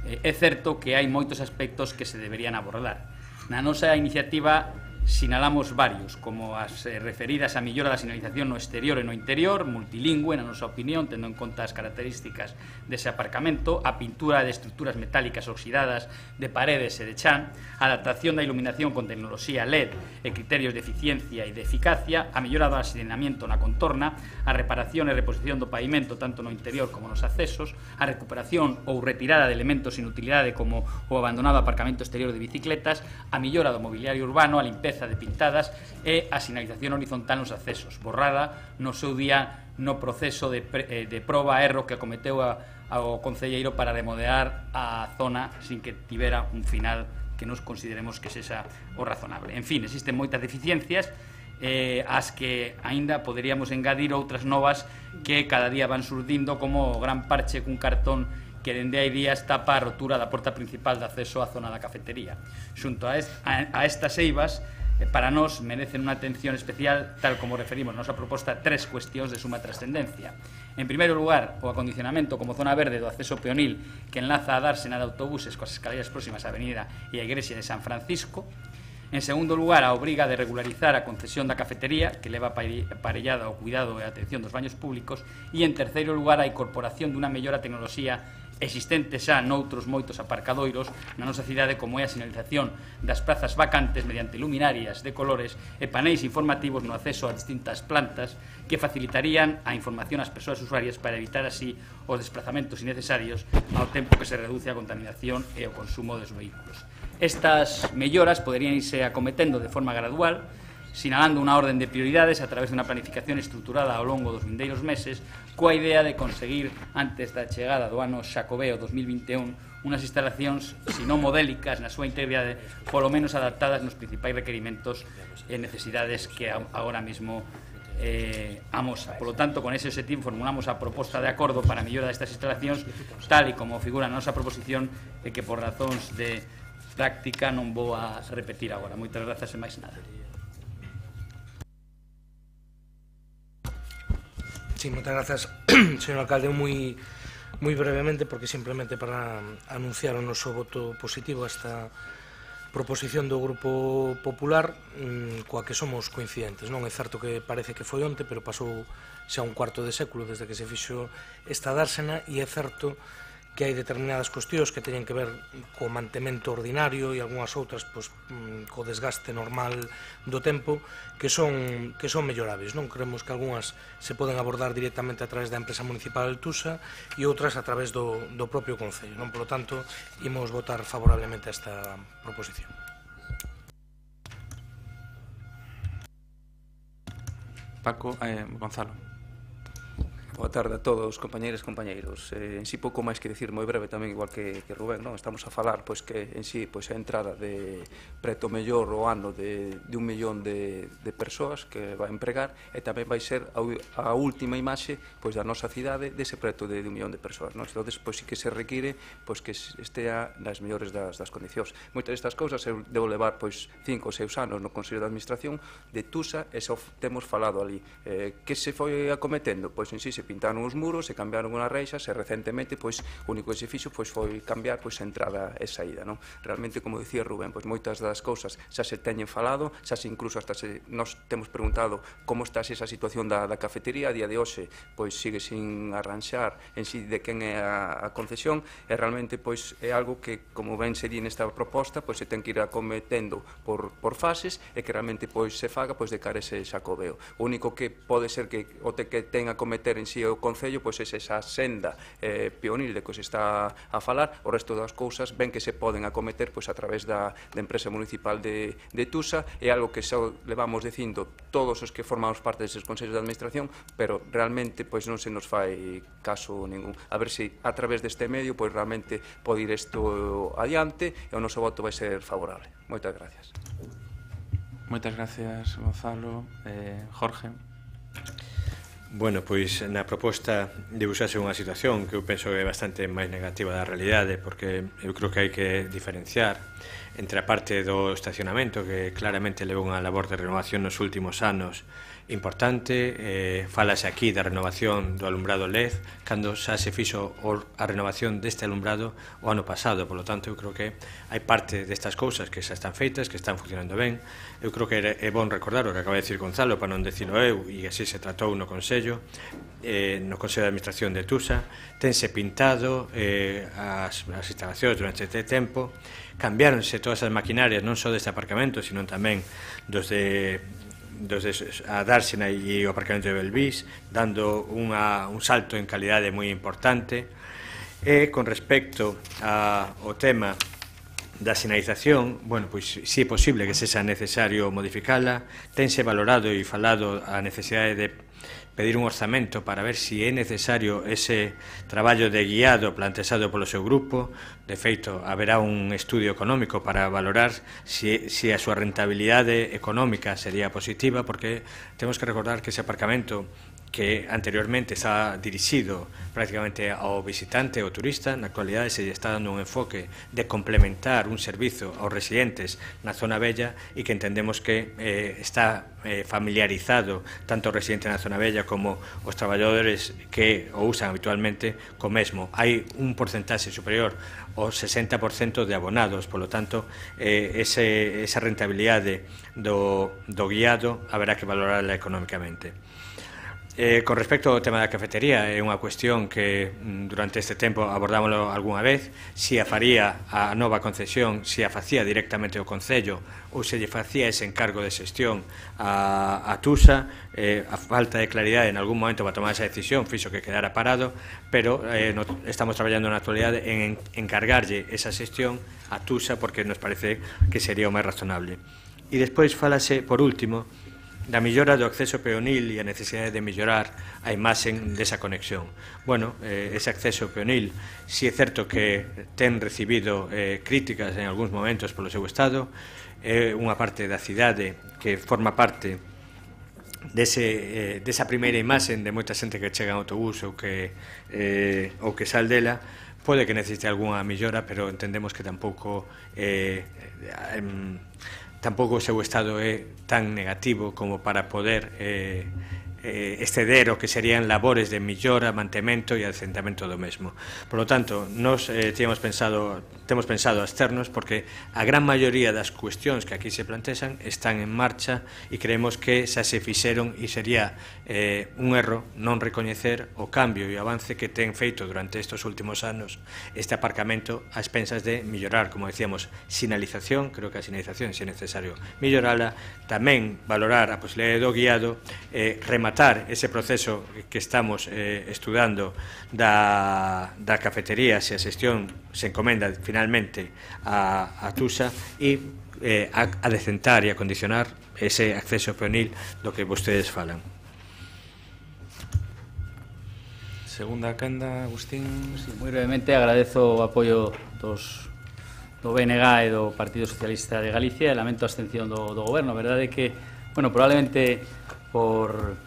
é certo que hai moitos aspectos que se deberían abordar. Na nosa iniciativa Sinalamos varios, como as referidas á millora da sinalización no exterior e no interior, multilingüe, na nosa opinión, tendo en conta as características dese aparcamento, a pintura de estruturas metálicas oxidadas de paredes e de chan, a adaptación da iluminación con tecnoloxía LED e criterios de eficiencia e de eficacia, a mellora do asignamiento na contorna, a reparación e reposición do pavimento tanto no interior como nos accesos, a recuperación ou retirada de elementos sin utilidade como o abandonado aparcamento exterior de bicicletas, a mellora do mobiliario urbano, a limpeza de pintadas e a sinalización horizontal nos accesos, borrada no seu día no proceso de proba erro que acometeu ao concelleiro para remodelar a zona sin que tivera un final que nos consideremos que sexa o razonable. En fin, existen moitas deficiencias as que aínda poderíamos engadir outras novas que cada día van surdindo, como o gran parche cun cartón que dende hai días tapa a rotura da porta principal de acceso á zona da cafetería. Xunto a estas eivas, para nós merecen unha atención especial, tal como referimos na nosa proposta, tres cuestións de suma trascendencia. En primeiro lugar, o acondicionamento como zona verde do acceso peonil que enlaza a dársena de autobuses coas escaleras próximas á avenida e a igrexa de San Francisco. En segundo lugar, a obriga de regularizar a concesión da cafetería, que leva aparellada ao cuidado e a atención dos baños públicos. E en terceiro lugar, a incorporación dunha mellora tecnoloxía existente xa noutros moitos aparcadoiros na nosa cidade, como é a sinalización das prazas vacantes mediante luminarias de colores e paneis informativos no acceso a distintas plantas que facilitarían a información ás persoas usuarias para evitar así os desplazamentos innecesarios ao tempo que se reduce a contaminación e o consumo dos vehículos. Estas melloras poderían irse acometendo de forma gradual, sinalando unha orden de prioridades a través dunha planificación estruturada ao longo dos vindeiros meses, coa idea de conseguir, antes da chegada do ano Xacobeo 2021, unas instalacións, se non modélicas na súa integridade, polo menos adaptadas nos principais requerimentos e necesidades que agora mesmo amosa. Por lo tanto, con ese objetivo formulamos a proposta de acordo para a mellora destas instalacións, tal e como figura na nosa proposición, e que por razóns de práctica non vou a repetir agora. Moitas grazas e máis nada. Sí, moitas grazas, señor alcalde, moi brevemente, porque simplemente para anunciar o noso voto positivo a esta proposición do Grupo Popular, coa que somos coincidentes. Non é certo que parece que foi onte, pero pasou xa un cuarto de século desde que se fixo esta dársena, e é certo que hai determinadas cuestións que teñen que ver co mantemento ordinario e algunhas outras co desgaste normal do tempo que son mellorables. Non creemos que algunhas se poden abordar directamente a través da empresa municipal de Tusa e outras a través do propio Concello. Por lo tanto, imos votar favorablemente a esta proposición. Paco, Gonzalo. Boa tarde a todos, compañeiras e compañeiros. En si pouco máis que dicir, moi breve tamén, igual que Rubén, non? Estamos a falar que en si a entrada de preto mellor o ano de 1 millón de persoas que vai empregar, e tamén vai ser a última imaxe da nosa cidade dese preto de 1 millón de persoas. Entón, sí que se require que estea nas mellores das condicións. Moitas destas cousas eu debo levar 5 ou 6 anos no Consello de Administración de Tusa, e só temos falado ali. Que se foi acometendo? Pois en si se pintaron os muros, se cambiaron unhas reixas, e recentemente o único que se fixo foi cambiar a entrada e saída. Realmente, como dicía Rubén, moitas das cousas xa se teñen falado, xa se incluso hasta nos temos preguntado como está esa situación da cafetería. A día de hoxe sigue sin arranxar en si de quen é a concesión, e realmente é algo que, como ben se di nesta proposta, se ten que ir acometendo por fases, e que realmente se faga de cara a ese Xacobeo. O único que pode ser que o que ten a cometer en si o Concello é esa senda pionil de que se está a falar. O resto das cousas ben que se poden acometer a través da empresa municipal de Tusa. É algo que xa levamos dicindo todos os que formamos parte deses consellos de administración, pero realmente non se nos fai caso ningún. A ver se a través deste medio realmente pode ir isto adiante, e o noso voto vai ser favorable. Moitas gracias. Moitas gracias, Gonzalo. Jorge. Bueno, pois na proposta debuxase unha situación que eu penso que é bastante máis negativa da realidade, porque eu creo que hai que diferenciar entre a parte do estacionamento, que claramente levou unha labor de renovación nos últimos anos importante. Falase aquí da renovación do alumbrado LED, cando xa se fixo a renovación deste alumbrado o ano pasado. Por lo tanto, eu creo que hai parte destas cousas que xa están feitas, que están funcionando ben. Eu creo que é bon recordar o que acaba de decir Gonzalo, para non decirlo eu, e así se tratou no Consello, no Consello de Administración de Tusa. Tense pintado as instalacións durante este tempo, cambiáronse todas as maquinarias, non só deste aparcamento, sino tamén dos de a Dársena e o aparcamento de Belvís, dando un salto en calidade moi importante. E con respecto ao tema da sinalización, bueno, pois si é posible que sexa necesario modificala, tense valorado e falado a necesidade de pedir un orzamento para ver se é necesario ese traballo de guiado plantexado polo seu grupo. De feito, haberá un estudio económico para valorar se a súa rentabilidade económica sería positiva, porque temos que recordar que ese aparcamento que anteriormente está dirixido prácticamente ao visitante ou turista, na actualidade se está dando un enfoque de complementar un servizo aos residentes na zona bella, e que entendemos que está familiarizado tanto o residente na zona bella como os traballadores que o usan habitualmente co mesmo. Hai un porcentaxe superior ao 60% de abonados, polo tanto, esa rentabilidade do guiado haberá que valorarla económicamente. Con respecto ao tema da cafetería, é unha cuestión que durante este tempo abordámoslo algunha vez, se a faría a nova concesión, se a facía directamente o Concello ou se lle facía ese encargo de xestión a Tusa. A falta de claridade en algún momento para tomar esa decisión fixo que quedara parado, pero estamos traballando na actualidade en encargarlle esa xestión a Tusa, porque nos parece que sería o máis razonable. E despois falase, por último, da millora do acceso peonil e a necesidade de mellorar a imaxen desa conexión. Bueno, ese acceso peonil, si é certo que ten recibido críticas en algúns momentos polo seu estado, é unha parte da cidade que forma parte desa primeira imaxen de moita xente que chega en autobús ou que sal dela. Pode que necesite algunha millora, pero entendemos que tampouco o seu estado é tan negativo como para poder exceder o que serían labores de millora, mantemento e acentamento do mesmo. Por lo tanto, nos temos pensado absternos, porque a gran maioría das cuestións que aquí se plantexan están en marcha e creemos que xa se fixeron, e sería un erro non recoñecer o cambio e o avance que ten feito durante estes últimos anos este aparcamento a expensas de mellorar, como decíamos, sinalización. Creo que a sinalización, se é necesario mellorala, tamén valorar a posibilidade do guiado, rematar ese proceso que estamos estudando da cafetería, se a xestión se encomenda finalmente a Tusa, e a decentar e a condicionar ese acceso peonil do que vostedes falan. Segunda quenda, Agustín. Sí, moi brevemente agradezo o apoio do BNG e do Partido Socialista de Galicia, e lamento a abstención do Goberno. A verdade é que, bueno, probablemente por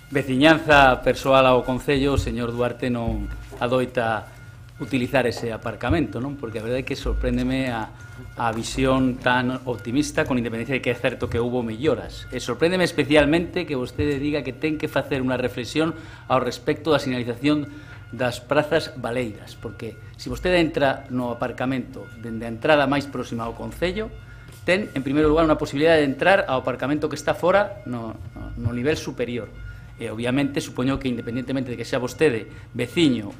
veciñanza persoal ao Concello, o señor Duarte non adoita utilizar ese aparcamento, non? Porque a verdade é que sorpréndeme a visión tan optimista, con independencia de que é certo que houbo melloras. E sorpréndeme especialmente que vostede diga que ten que facer unha reflexión ao respecto da sinalización das prazas baleiras, porque se vostede entra no aparcamento dende a entrada máis próxima ao Concello, ten, en primeiro lugar, unha posibilidade de entrar ao aparcamento que está fora no nivel superior. E, obviamente, supoño que, independentemente de que xa vostede veciño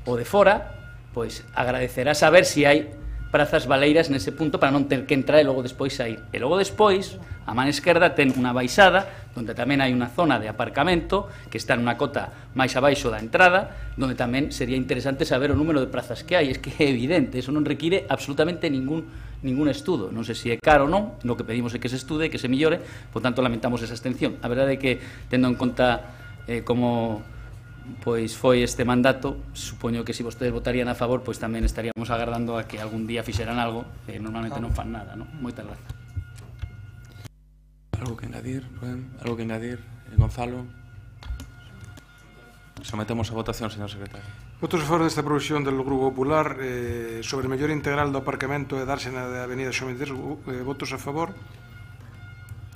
ou de fora, pois agradecerá saber se hai prazas baleiras nese punto para non ter que entrar e logo despois sair. E logo despois, a man esquerda ten unha baixada, onde tamén hai unha zona de aparcamento que está nunha cota máis abaixo da entrada, onde tamén sería interesante saber o número de prazas que hai. Es que é evidente, eso non require absolutamente ningún estudo. Non sei se é caro ou non, o que pedimos é que se estude, que se millore, por tanto lamentamos esa abstención. A verdade é que, tendo en conta como pois foi este mandato, supoño que se vostedes votarían a favor, pois tamén estaríamos agardando a que algún día fixeran algo, que normalmente non fan nada, non? Moitas grazas. Algo que añadir, Rubén? Algo que añadir? Gonzalo? Sometemos a votación, señor secretario. Votos a favor desta proposición do Grupo Popular sobre a mellora integral do aparcamento e dársena da Avenida Xomedes. Votos a favor.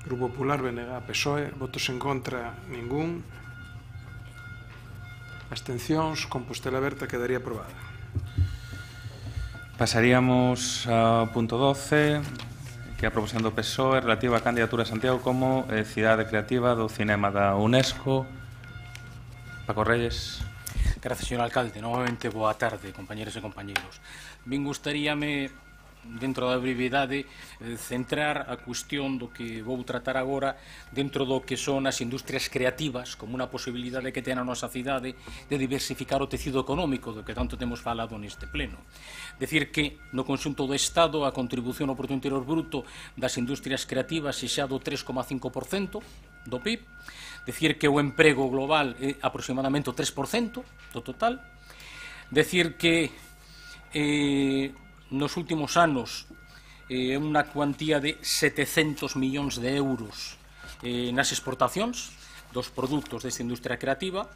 Grupo Popular, BNG, PSOE. Votos en contra, ningún. Abstencións. Compostela Aberta quedaría aprobada. Pasaríamos ao punto 12, que é a proposición do PSOE relativa á candidatura de Santiago como cidade creativa do cinema da UNESCO. Paco Reyes. Gracias, señor alcalde. Novamente, boa tarde, compañeros e compañeiros. Ben, gustaríame, dentro da brevidade, centrar a cuestión do que vou tratar agora dentro do que son as industrias creativas como unha posibilidade que ten a nosa cidade de diversificar o tecido económico do que tanto temos falado neste pleno. Decir que no conxunto do Estado a contribución ao Produto Interior Bruto das industrias creativas é xa do 3,5% do PIB. Decir que o emprego global é aproximadamente o 3% do total. Decir que nos últimos anos é unha cuantía de 700 millóns de euros nas exportacións dos produtos desta industria creativa.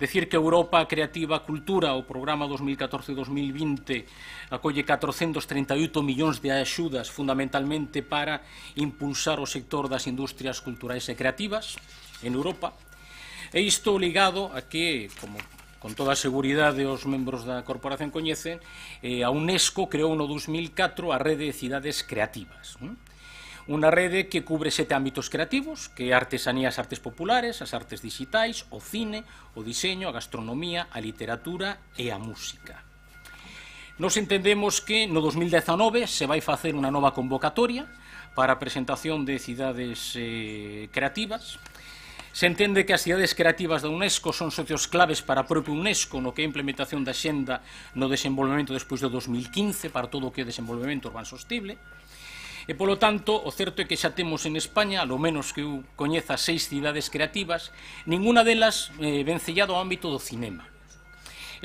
Decir que Europa Creativa Cultura, o programa 2014-2020, acolle 438 millóns de axudas fundamentalmente para impulsar o sector das industrias culturais e creativas en Europa. E isto ligado a que, como con toda a seguridade os membros da corporación coñecen, a UNESCO creou no 2004 a Rede de Cidades Creativas. Unha rede que cubre 7 ámbitos creativos, que é a artesanía, as artes populares, as artes digitais, o cine, o diseño, a gastronomía, a literatura e a música. Nos entendemos que no 2019 se vai facer unha nova convocatoria para a presentación de cidades creativas. Se entende que as cidades creativas da UNESCO son socios claves para a propia UNESCO no que é a implementación da xenda no desenvolvemento despois do 2015 para todo o que é desenvolvemento urbano sostible. E, polo tanto, o certo é que xa temos en España, ao menos que eu coñeza 6 cidades creativas, ninguna delas vencellado ao ámbito do cinema.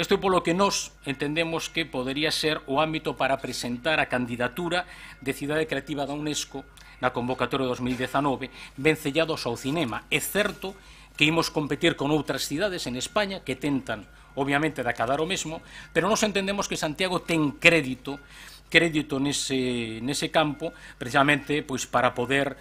Isto é polo que nós entendemos que podería ser o ámbito para presentar a candidatura de cidade creativa da UNESCO na convocatoria 2019, vencellados ao cinema. É certo que imos competir con outras cidades en España que tentan, obviamente, de acadar o mesmo, pero nós entendemos que Santiago ten crédito nese campo, precisamente para poder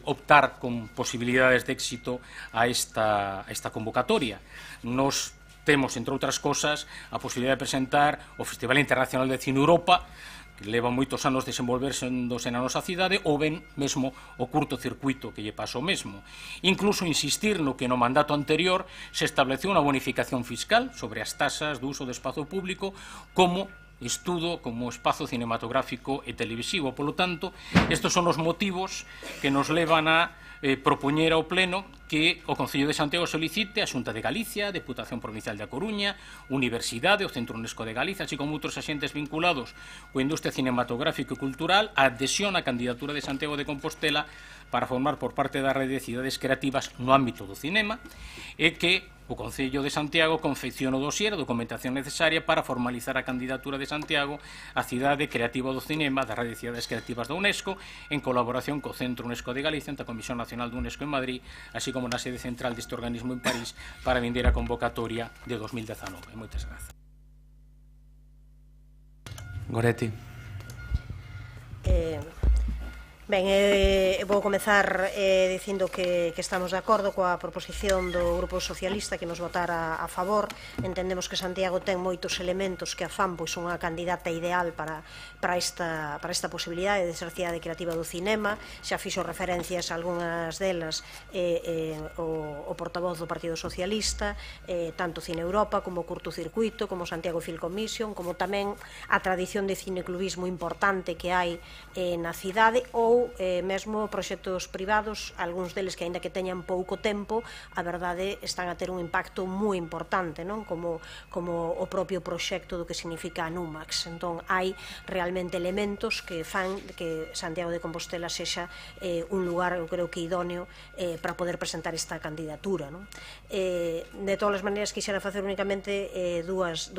optar con posibilidades de éxito a esta convocatoria. Nos temos, entre outras cosas, a posibilidade de presentar o Festival Internacional de Cine Europa, que leva moitos anos desenvolverse na nosa cidade, ou ben mesmo o curtocircuito que lle pasa o mesmo. Incluso insistir no que no mandato anterior se estableceu unha bonificación fiscal sobre as tasas do uso do espazo público como estudo, como espazo cinematográfico e televisivo. Polo tanto, estes son os motivos que nos levan a propoñer ao Pleno que o Concello de Santiago solicite a Xunta de Galicia, a Deputación Provincial da Coruña, Universidade, o Centro UNESCO de Galicia, así como outros axentes vinculados coa industria cinematográfica e cultural, a adhesión á candidatura de Santiago de Compostela para formar por parte da Rede de Cidades Creativas no ámbito do cinema e que o Concello de Santiago confeccione o dossier, a documentación necesaria para formalizar a candidatura de Santiago á Cidade Creativa do Cinema da Rede de Cidades Creativas da UNESCO en colaboración co Centro UNESCO de Galicia, ante a Comisión Nacional de UNESCO en Madrid, así como na sede central deste organismo en París para vender a convocatoria de 2019. Moitas grazas. Goretti. Ben, vou comezar dicindo que estamos de acordo coa proposición do Grupo Socialista que nos votara a favor. Entendemos que Santiago ten moitos elementos que a fan unha candidata ideal para esta posibilidade de ser cidade creativa do cinema. Xa fixo referencias a algunhas delas o portavoz do Partido Socialista, tanto Cine Europa como Curtocircuito, como Santiago Film Commission, como tamén a tradición de cineclubismo importante que hai na cidade, ou mesmo proxectos privados, algúns deles que, aínda que teñan pouco tempo, a verdade están a ter un impacto moi importante, non? Como o propio proxecto do que significa a Numax. Entón, hai realmente elementos que fan que Santiago de Compostela sexa un lugar, eu creo que idóneo para poder presentar esta candidatura, non? De todas as maneiras, quixera facer únicamente dúas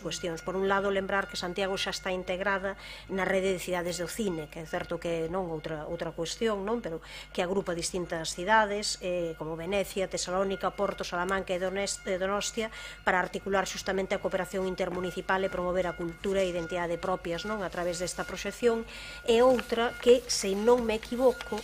cuestións. Por un lado, lembrar que Santiago xa está integrada na Rede de Cidades do Cine, que é certo que outra cuestión, non? Pero que agrupa distintas cidades como Venecia, Tesalónica, Porto, Salamanca e Donostia para articular xustamente a cooperación intermunicipal e promover a cultura e identidade propias, non? A través desta proxección. E outra que, se non me equivoco,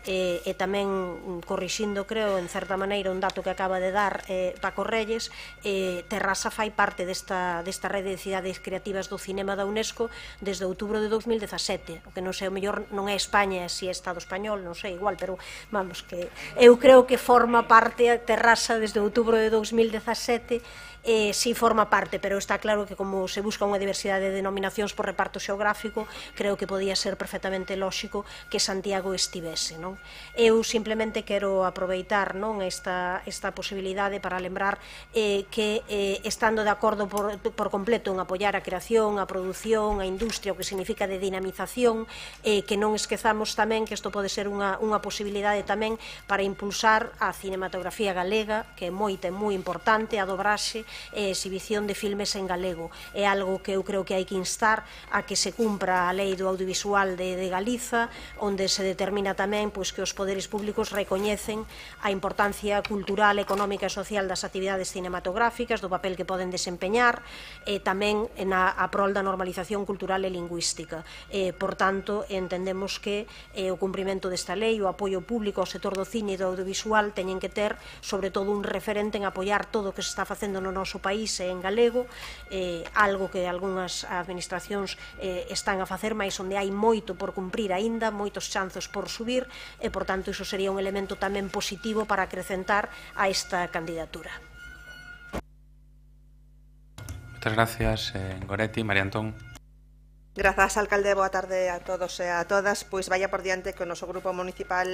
e tamén corrixindo, creo, en certa maneira un dato que acaba de dar Paco Reyes, Terrassa fai parte desta rede de cidades creativas do cinema da UNESCO desde outubro de 2017, o que non sei, o mellor non é España, si é Estado español, non sei, igual, pero vamos, que eu creo que forma parte a Terrassa desde outubro de 2017, si forma parte, pero está claro que como se busca unha diversidade de denominacións por reparto xeográfico, creo que podía ser perfectamente lóxico que Santiago estivese, non? Eu simplemente quero aproveitar, non, esta posibilidade para lembrar que estando de acordo por completo en apoiar a creación, a produción, a industria, o que significa de dinamización, que non esquezamos tamén que isto pode ser unha posibilidade tamén para impulsar a cinematografía galega, que é moi importante, a dobraxe e exhibición de filmes en galego. É algo que eu creo que hai que instar a que se cumpra a lei do audiovisual de Galiza, onde se determina tamén que os poderes públicos recoñecen a importancia cultural, económica e social das actividades cinematográficas, do papel que poden desempeñar, e tamén a prol da normalización cultural e lingüística. Por tanto, entendemos que o cumprimento desta lei, o apoio público ao sector do cine e do audiovisual teñen que ter, sobre todo, un referente en apoiar todo o que se está facendo no noso país en galego, algo que algunhas administracións están a facer, mas onde hai moito por cumprir aínda, moitos chanzos por subir, e, por tanto, iso sería un elemento tamén positivo para acrecentar a esta candidatura. Moitas gracias, Goretti. María Antón. Grazas, alcalde, boa tarde a todos e a todas. Pois vaya por diante que o noso grupo municipal,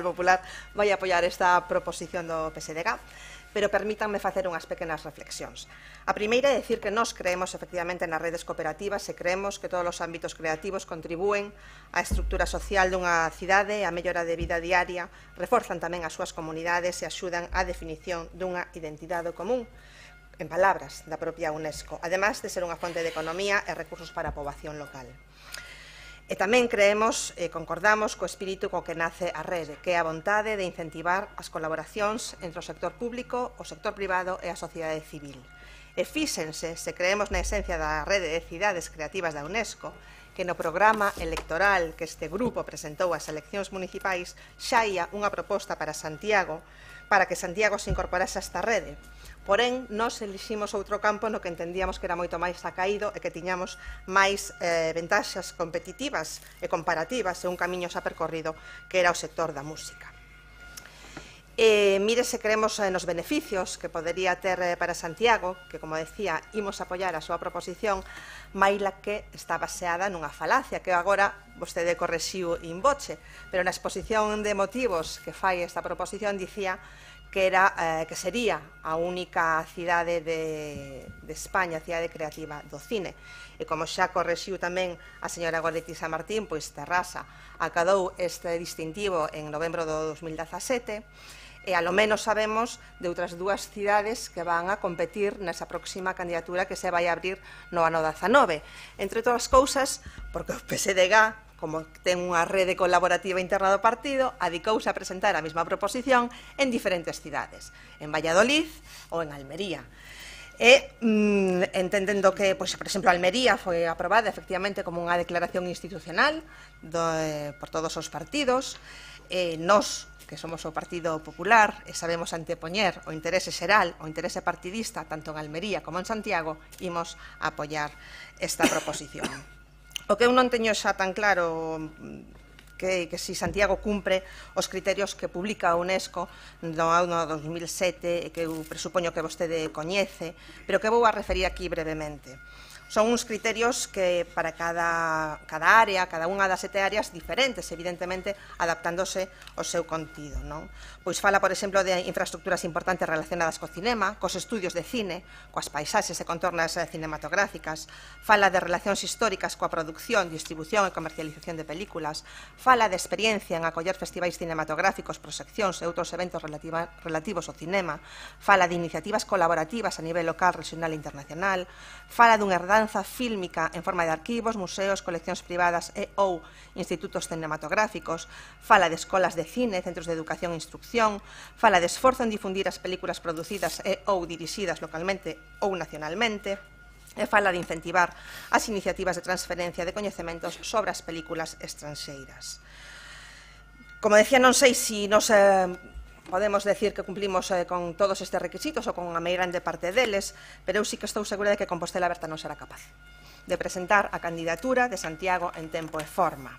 popular vai apoiar esta proposición do PSDG, pero permítanme facer unhas pequenas reflexións. A primeira é dicir que nós creemos efectivamente nas redes cooperativas e creemos que todos os ámbitos creativos contribúen á estrutura social dunha cidade e á mellora de vida diaria, reforzan tamén as súas comunidades e axudan á definición dunha identidade común, en palabras da propia UNESCO, además de ser unha fonte de economía e recursos para a poboación local. E tamén creemos e concordamos co espírito co que nace a rede, que é a vontade de incentivar as colaboracións entre o sector público, o sector privado e a sociedade civil. E fíxense, se creemos na esencia da rede de cidades creativas da UNESCO, que no programa electoral que este grupo presentou ás eleccións municipais xa ia unha proposta para Santiago, para que Santiago se incorporase a esta rede. Porén, nós eliximos outro campo no que entendíamos que era moito máis acaído e que tiñamos máis ventaxas competitivas e comparativas e un camiño xa percorrido, que era o sector da música. Mire se creemos nos beneficios que podería ter para Santiago, que, como decía, imos apoiar a súa proposición, maila que está baseada nunha falacia, que agora vostede correxiu in voce, pero na exposición de motivos que fai esta proposición dicía que sería a única cidade de España, cidade creativa do cine. E como xa correxiu tamén a señora Goretti San Martín, pois Terrassa acadou este distintivo en novembro do 2017, e alo menos sabemos de outras dúas cidades que van a competir nesa próxima candidatura que se vai a abrir no ano 19. Entre todas as cousas, porque o PSDG, como ten unha rede colaborativa interna do partido, adicouse a presentar a mesma proposición en diferentes cidades, en Valladolid ou en Almería. E entendendo que, por exemplo, Almería foi aprobada efectivamente como unha declaración institucional por todos os partidos, nós, que somos o Partido Popular e sabemos antepoñer o interese xeral, o interese partidista, tanto en Almería como en Santiago, imos a apoiar esta proposición. O que eu non teño xa tan claro que si Santiago cumpre os criterios que publica a UNESCO no ano 2007 e que eu presupoño que vostede coñece, pero que vou a referir aquí brevemente. Son uns criterios que para cada área, cada unha das 7 áreas diferentes, evidentemente adaptándose ao seu contido, non? Pois fala, por exemplo, de infraestructuras importantes relacionadas co cinema, cos estudios de cine, coas paisaxes e contornas cinematográficas, fala de relacións históricas coa produción, distribución e comercialización de películas, fala de experiencia en acoller festivais cinematográficos, proxeccións e outros eventos relativos ao cinema, fala de iniciativas colaborativas a nivel local, regional e internacional, fala dun herdanza herdanza fílmica en forma de arquivos, museos, coleccións privadas e ou institutos cinematográficos, fala de escolas de cine, centros de educación e instrucción, fala de esforzo en difundir as películas producidas e ou dirixidas localmente ou nacionalmente, e fala de incentivar as iniciativas de transferencia de coñecementos sobre as películas estranxeiras. Como decía, non sei se nos podemos decir que cumplimos con todos estes requisitos ou con a moi grande parte deles, pero eu sí que estou segura de que Compostela Aberta non será capaz de presentar a candidatura de Santiago en tempo e forma.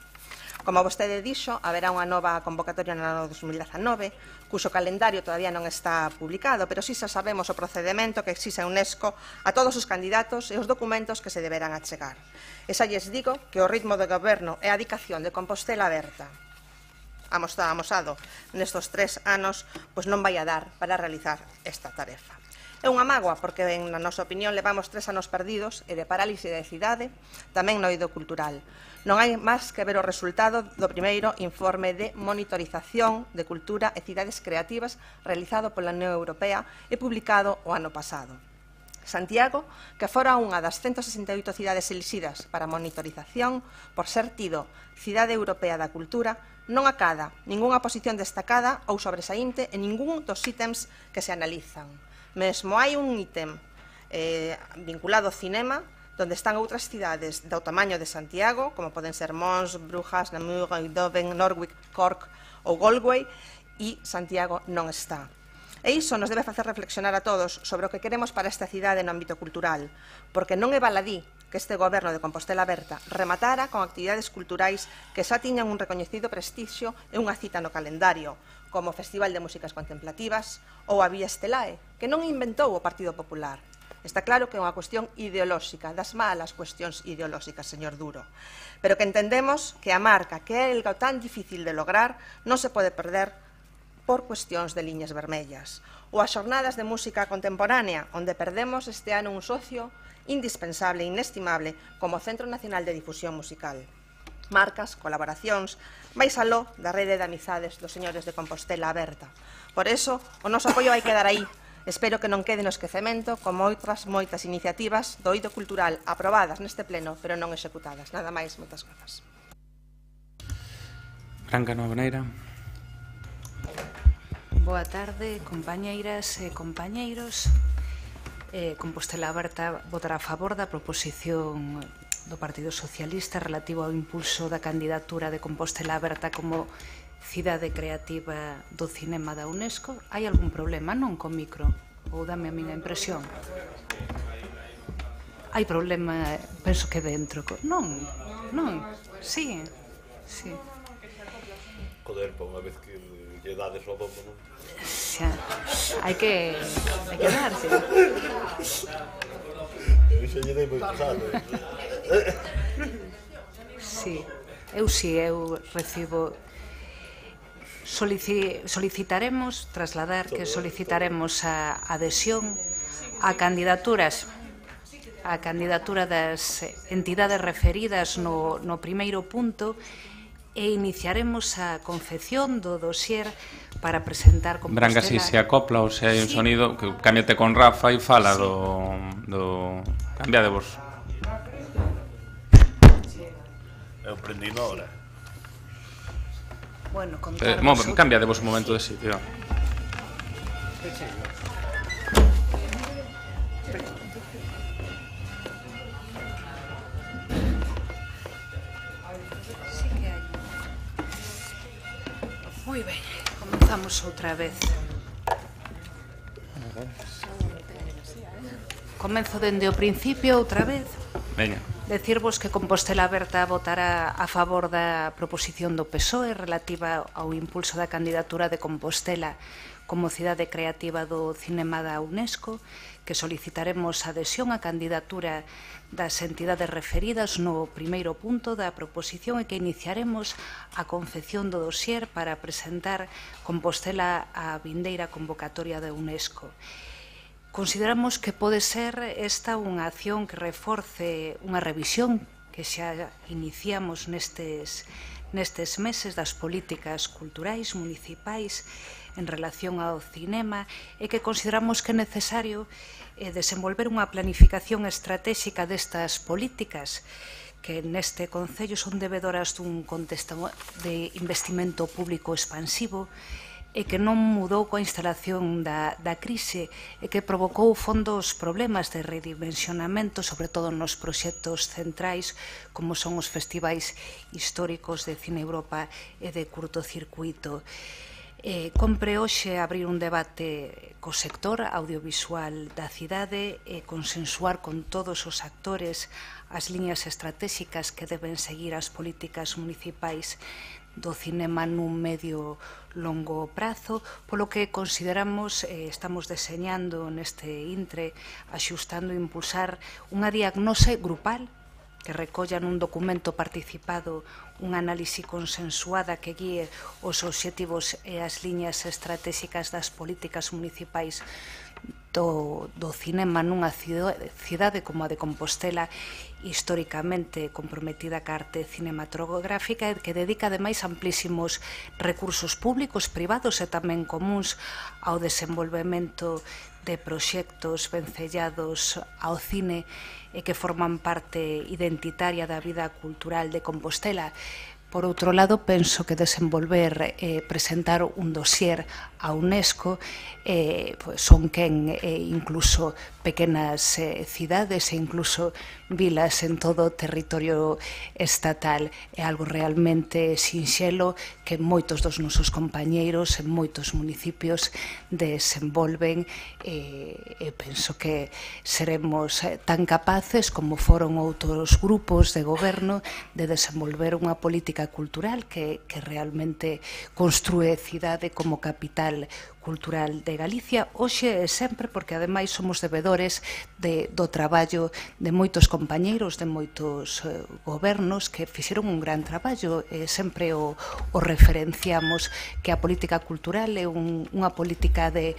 Como vostede dixo, haberá unha nova convocatoria no ano 2019, cuxo calendario todavía non está publicado, pero sí xa sabemos o procedimento que exixe a UNESCO a todos os candidatos e os documentos que se deberán achegar. E xa lles digo que o ritmo de goberno e a dedicación de Compostela Aberta amosado nestos 3 anos, pois non vai a dar para realizar esta tarefa. É unha mágoa porque, na nosa opinión, levamos 3 anos perdidos e de parálise de cidade, tamén no eido cultural. Non hai máis que ver o resultado do primeiro informe de monitorización de cultura e cidades creativas realizado pola Unión Europea e publicado o ano pasado. Santiago, que fora unha das 168 cidades elixidas para monitorización por ser tido Cidade Europea da Cultura, non acada ningunha posición destacada ou sobresaínte en ningún dos ítems que se analizan. Mesmo hai un ítem vinculado ao cinema, donde están outras cidades do tamaño de Santiago, como poden ser Mons, Brujas, Namur, Eindhoven, Norwich, Cork ou Galway, e Santiago non está. E iso nos debe facer reflexionar a todos sobre o que queremos para esta cidade no ámbito cultural, porque non é baladí que este goberno de Compostela Aberta rematara con actividades culturais que xa tiñan un recoñecido prestixio e unha cita no calendario, como o Festival de Músicas Contemplativas ou a Vía Estelae, que non inventou o Partido Popular. Está claro que é unha cuestión ideolóxica, das malas cuestións ideolóxicas, señor Duro, pero que entendemos que a marca, que é algo tan difícil de lograr, non se pode perder por cuestións de liñas vermellas. Ou as xornadas de música contemporánea, onde perdemos este ano un socio indispensable e inestimable como Centro Nacional de Difusión Musical. Marcas, colaboracións, máis aló da rede de amizades dos señores de Compostela Aberta. Por eso, o noso apoio vai quedar aí. Espero que non quede no esquecemento como outras moitas iniciativas do eido cultural aprobadas neste pleno, pero non executadas. Nada máis, moitas grazas. Branca Noveneira. Boa tarde, compañeiras e compañeiros. Compostela Aberta votará a favor da proposición do Partido Socialista relativo ao impulso da candidatura de Compostela Aberta como cidade creativa do cinema da UNESCO. Hai algún problema, non, co micro? Ou dame a miña impresión? Hai problema, penso que dentro. Non, non, sí, sí. Joder, por unha vez que lle dades o bombo, non? Xa, hai que darse. Eu xa lle dei moi pesado. Sí, eu recibo... Solicitaremos, trasladar que solicitaremos a adhesión a candidaturas, a candidatura das entidades referidas no primeiro punto e iniciaremos a confección do dossier para presentar Compostela. Branca, si se acopla ou se hai un sonido, que cámbiate con Rafa e fala do... Cambia de vos. Eu prendí na hora. Bueno, cambia de vos un momento de sitio. Sí que hai. Moi ben, comenzamos outra vez. Comenzo dende o principio outra vez. Veña. Decirvos que Compostela Aberta votará a favor da proposición do PSOE relativa ao impulso da candidatura de Compostela como cidade creativa do cinema da UNESCO, que solicitaremos a adhesión á candidatura das entidades referidas no primeiro punto da proposición e que iniciaremos a confección do dossier para presentar Compostela á vindeira convocatoria da UNESCO. Consideramos que pode ser esta unha acción que reforce unha revisión que xa iniciamos nestes meses das políticas culturais municipais en relación ao cinema e que consideramos que é necesario desenvolver unha planificación estratégica destas políticas que neste Concello son debedoras dun contexto de investimento público expansivo e que non mudou coa instalación da crise e que provocou fondos problemas de redimensionamento, sobre todo nos proxectos centrais, como son os festivais históricos de Cine Europa e de curtocircuito. Compre hoxe abrir un debate co sector audiovisual da cidade e consensuar con todos os actores as liñas estratégicas que deben seguir as políticas municipais do cinema nun medio longo prazo, polo que consideramos, estamos deseñando neste intre, axustando e impulsar unha diagnose grupal que recolla nun documento participado unha análise consensuada que guíe os obxectivos e as liñas estratégicas das políticas municipais do cinema nunha cidade como a de Compostela, históricamente comprometida ca arte cinematográfica e que dedica ademais amplísimos recursos públicos, privados e tamén comuns ao desenvolvemento de proxectos vencellados ao cine e que forman parte identitaria da vida cultural de Compostela. Por outro lado, penso que desenvolver presentar un dossier a UNESCO son quen incluso pequenas cidades e incluso vilas en todo o territorio estatal. É algo realmente sinxelo que moitos dos nosos compañeiros en moitos municipios desenvolven e penso que seremos tan capaces como foron outros grupos de goberno de desenvolver unha política cultural que realmente construe cidade como capital cultural de Galicia, hoxe e sempre, porque ademais somos debedores do traballo de moitos compañeiros, de moitos gobernos que fixeron un gran traballo e sempre o referenciamos, que a política cultural é unha política de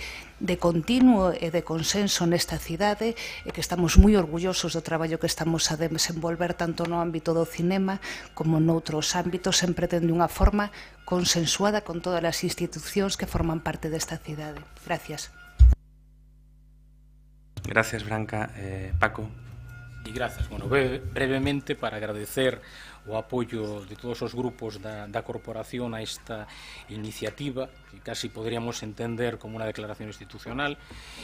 continuo e de consenso nesta cidade e que estamos moi orgullosos do traballo que estamos a desenvolver tanto no ámbito do cinema como noutros ámbitos, sempre dende unha forma consensuada con todas as institucións que forman parte desta cidade. Gracias. Gracias, Branca. Paco. E grazas. Bueno, brevemente para agradecer o apoio de todos os grupos da corporación a esta iniciativa, que casi poderíamos entender como unha declaración institucional,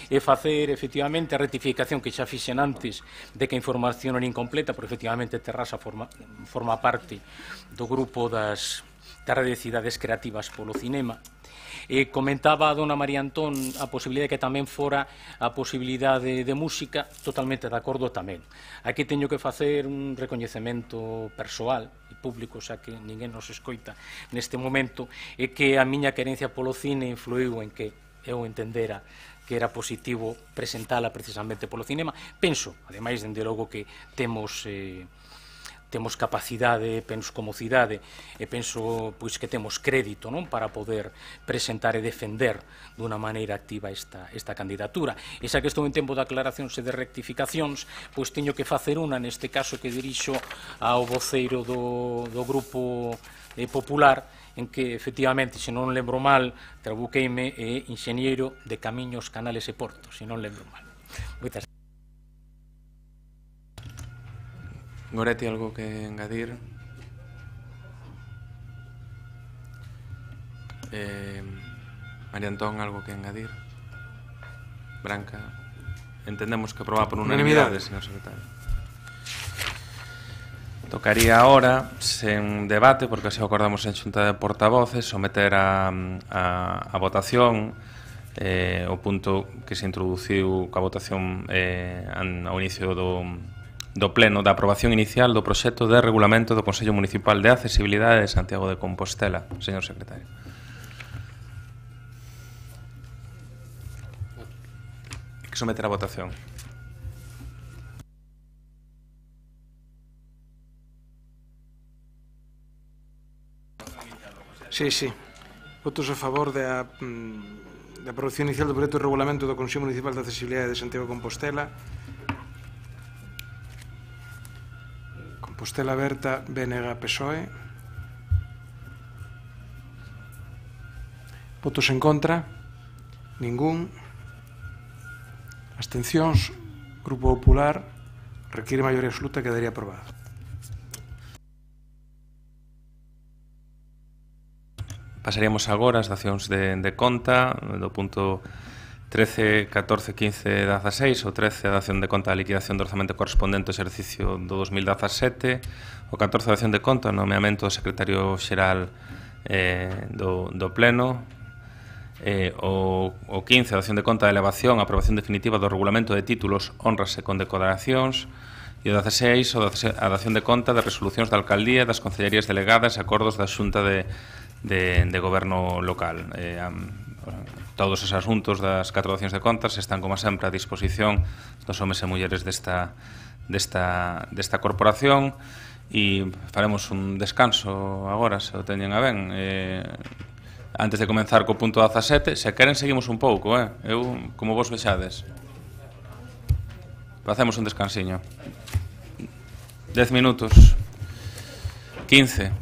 e facer efectivamente a rectificación que xa fixen antes de que a información era incompleta, porque efectivamente Terrasa forma parte do grupo das redes de cidades creativas polo cinema. Comentaba a dona María Antón a posibilidade que tamén fora a posibilidade de música, totalmente de acordo tamén. Aquí teño que facer un recoñecemento persoal e público, xa que ninguén nos escoita neste momento, e que a miña querencia polo cine influiu en que eu entendera que era positivo presentala precisamente polo cinema. Penso, ademais, dende logo que temos capacidade, penso como cidade, e penso que temos crédito para poder presentar e defender dunha maneira activa esta candidatura. E xa que estou en tempo de aclaracións e de rectificacións, pois teño que facer unha, neste caso que dirixo ao voceiro do Grupo Popular, en que, efectivamente, se non lembro mal, trabuqueime é enxeñeiro de camiños, canales e portos, se non lembro mal. Moitas gracias. Goretti, algo que engadir? María Antón, algo que engadir? Branca? Entendemos que aprobar por unanimidade, señor secretario. Tocaría ahora, sen debate, porque así acordamos en Xunta de Portavoces, someter a votación o punto que se introduciu coa votación ao inicio do pleno da aprobación inicial do proxecto de regulamento do Consello Municipal de Accesibilidade de Santiago de Compostela. Señor secretario. Que someter a votación. Sí. Votos a favor da aprobación inicial do proxecto de regulamento do Consello Municipal de Accesibilidade de Santiago de Compostela. Compostela Aberta, BNG, PSOE. Votos en contra? Ningún. Abstencións? Grupo Popular requiere maioría absoluta e quedaría aprobado. Pasaríamos agora as dacións de conta do punto 13, 14, 15 e 16. O 13 a dación de conta da liquidación do orzamento correspondente ao exercicio do 2017. O 14 a dación de conta o nomeamento do secretario xeral do Pleno. O 15 a dación de conta da elevación a aprobación definitiva do regulamento de títulos, honras e condecoracións. E o 16 a dación de conta das resolucións da alcaldía, das concellerías delegadas e acordos da Xunta de goberno local. Todos os asuntos das 4 dacións de contas están, como sempre, a disposición dos homes e mulleres desta corporación, e faremos un descanso agora, se o teñen a ben. Antes de comenzar co punto 17, se queren seguimos un pouco, eu, como vos vexades. Facemos un descansiño. 10 minutos. 15.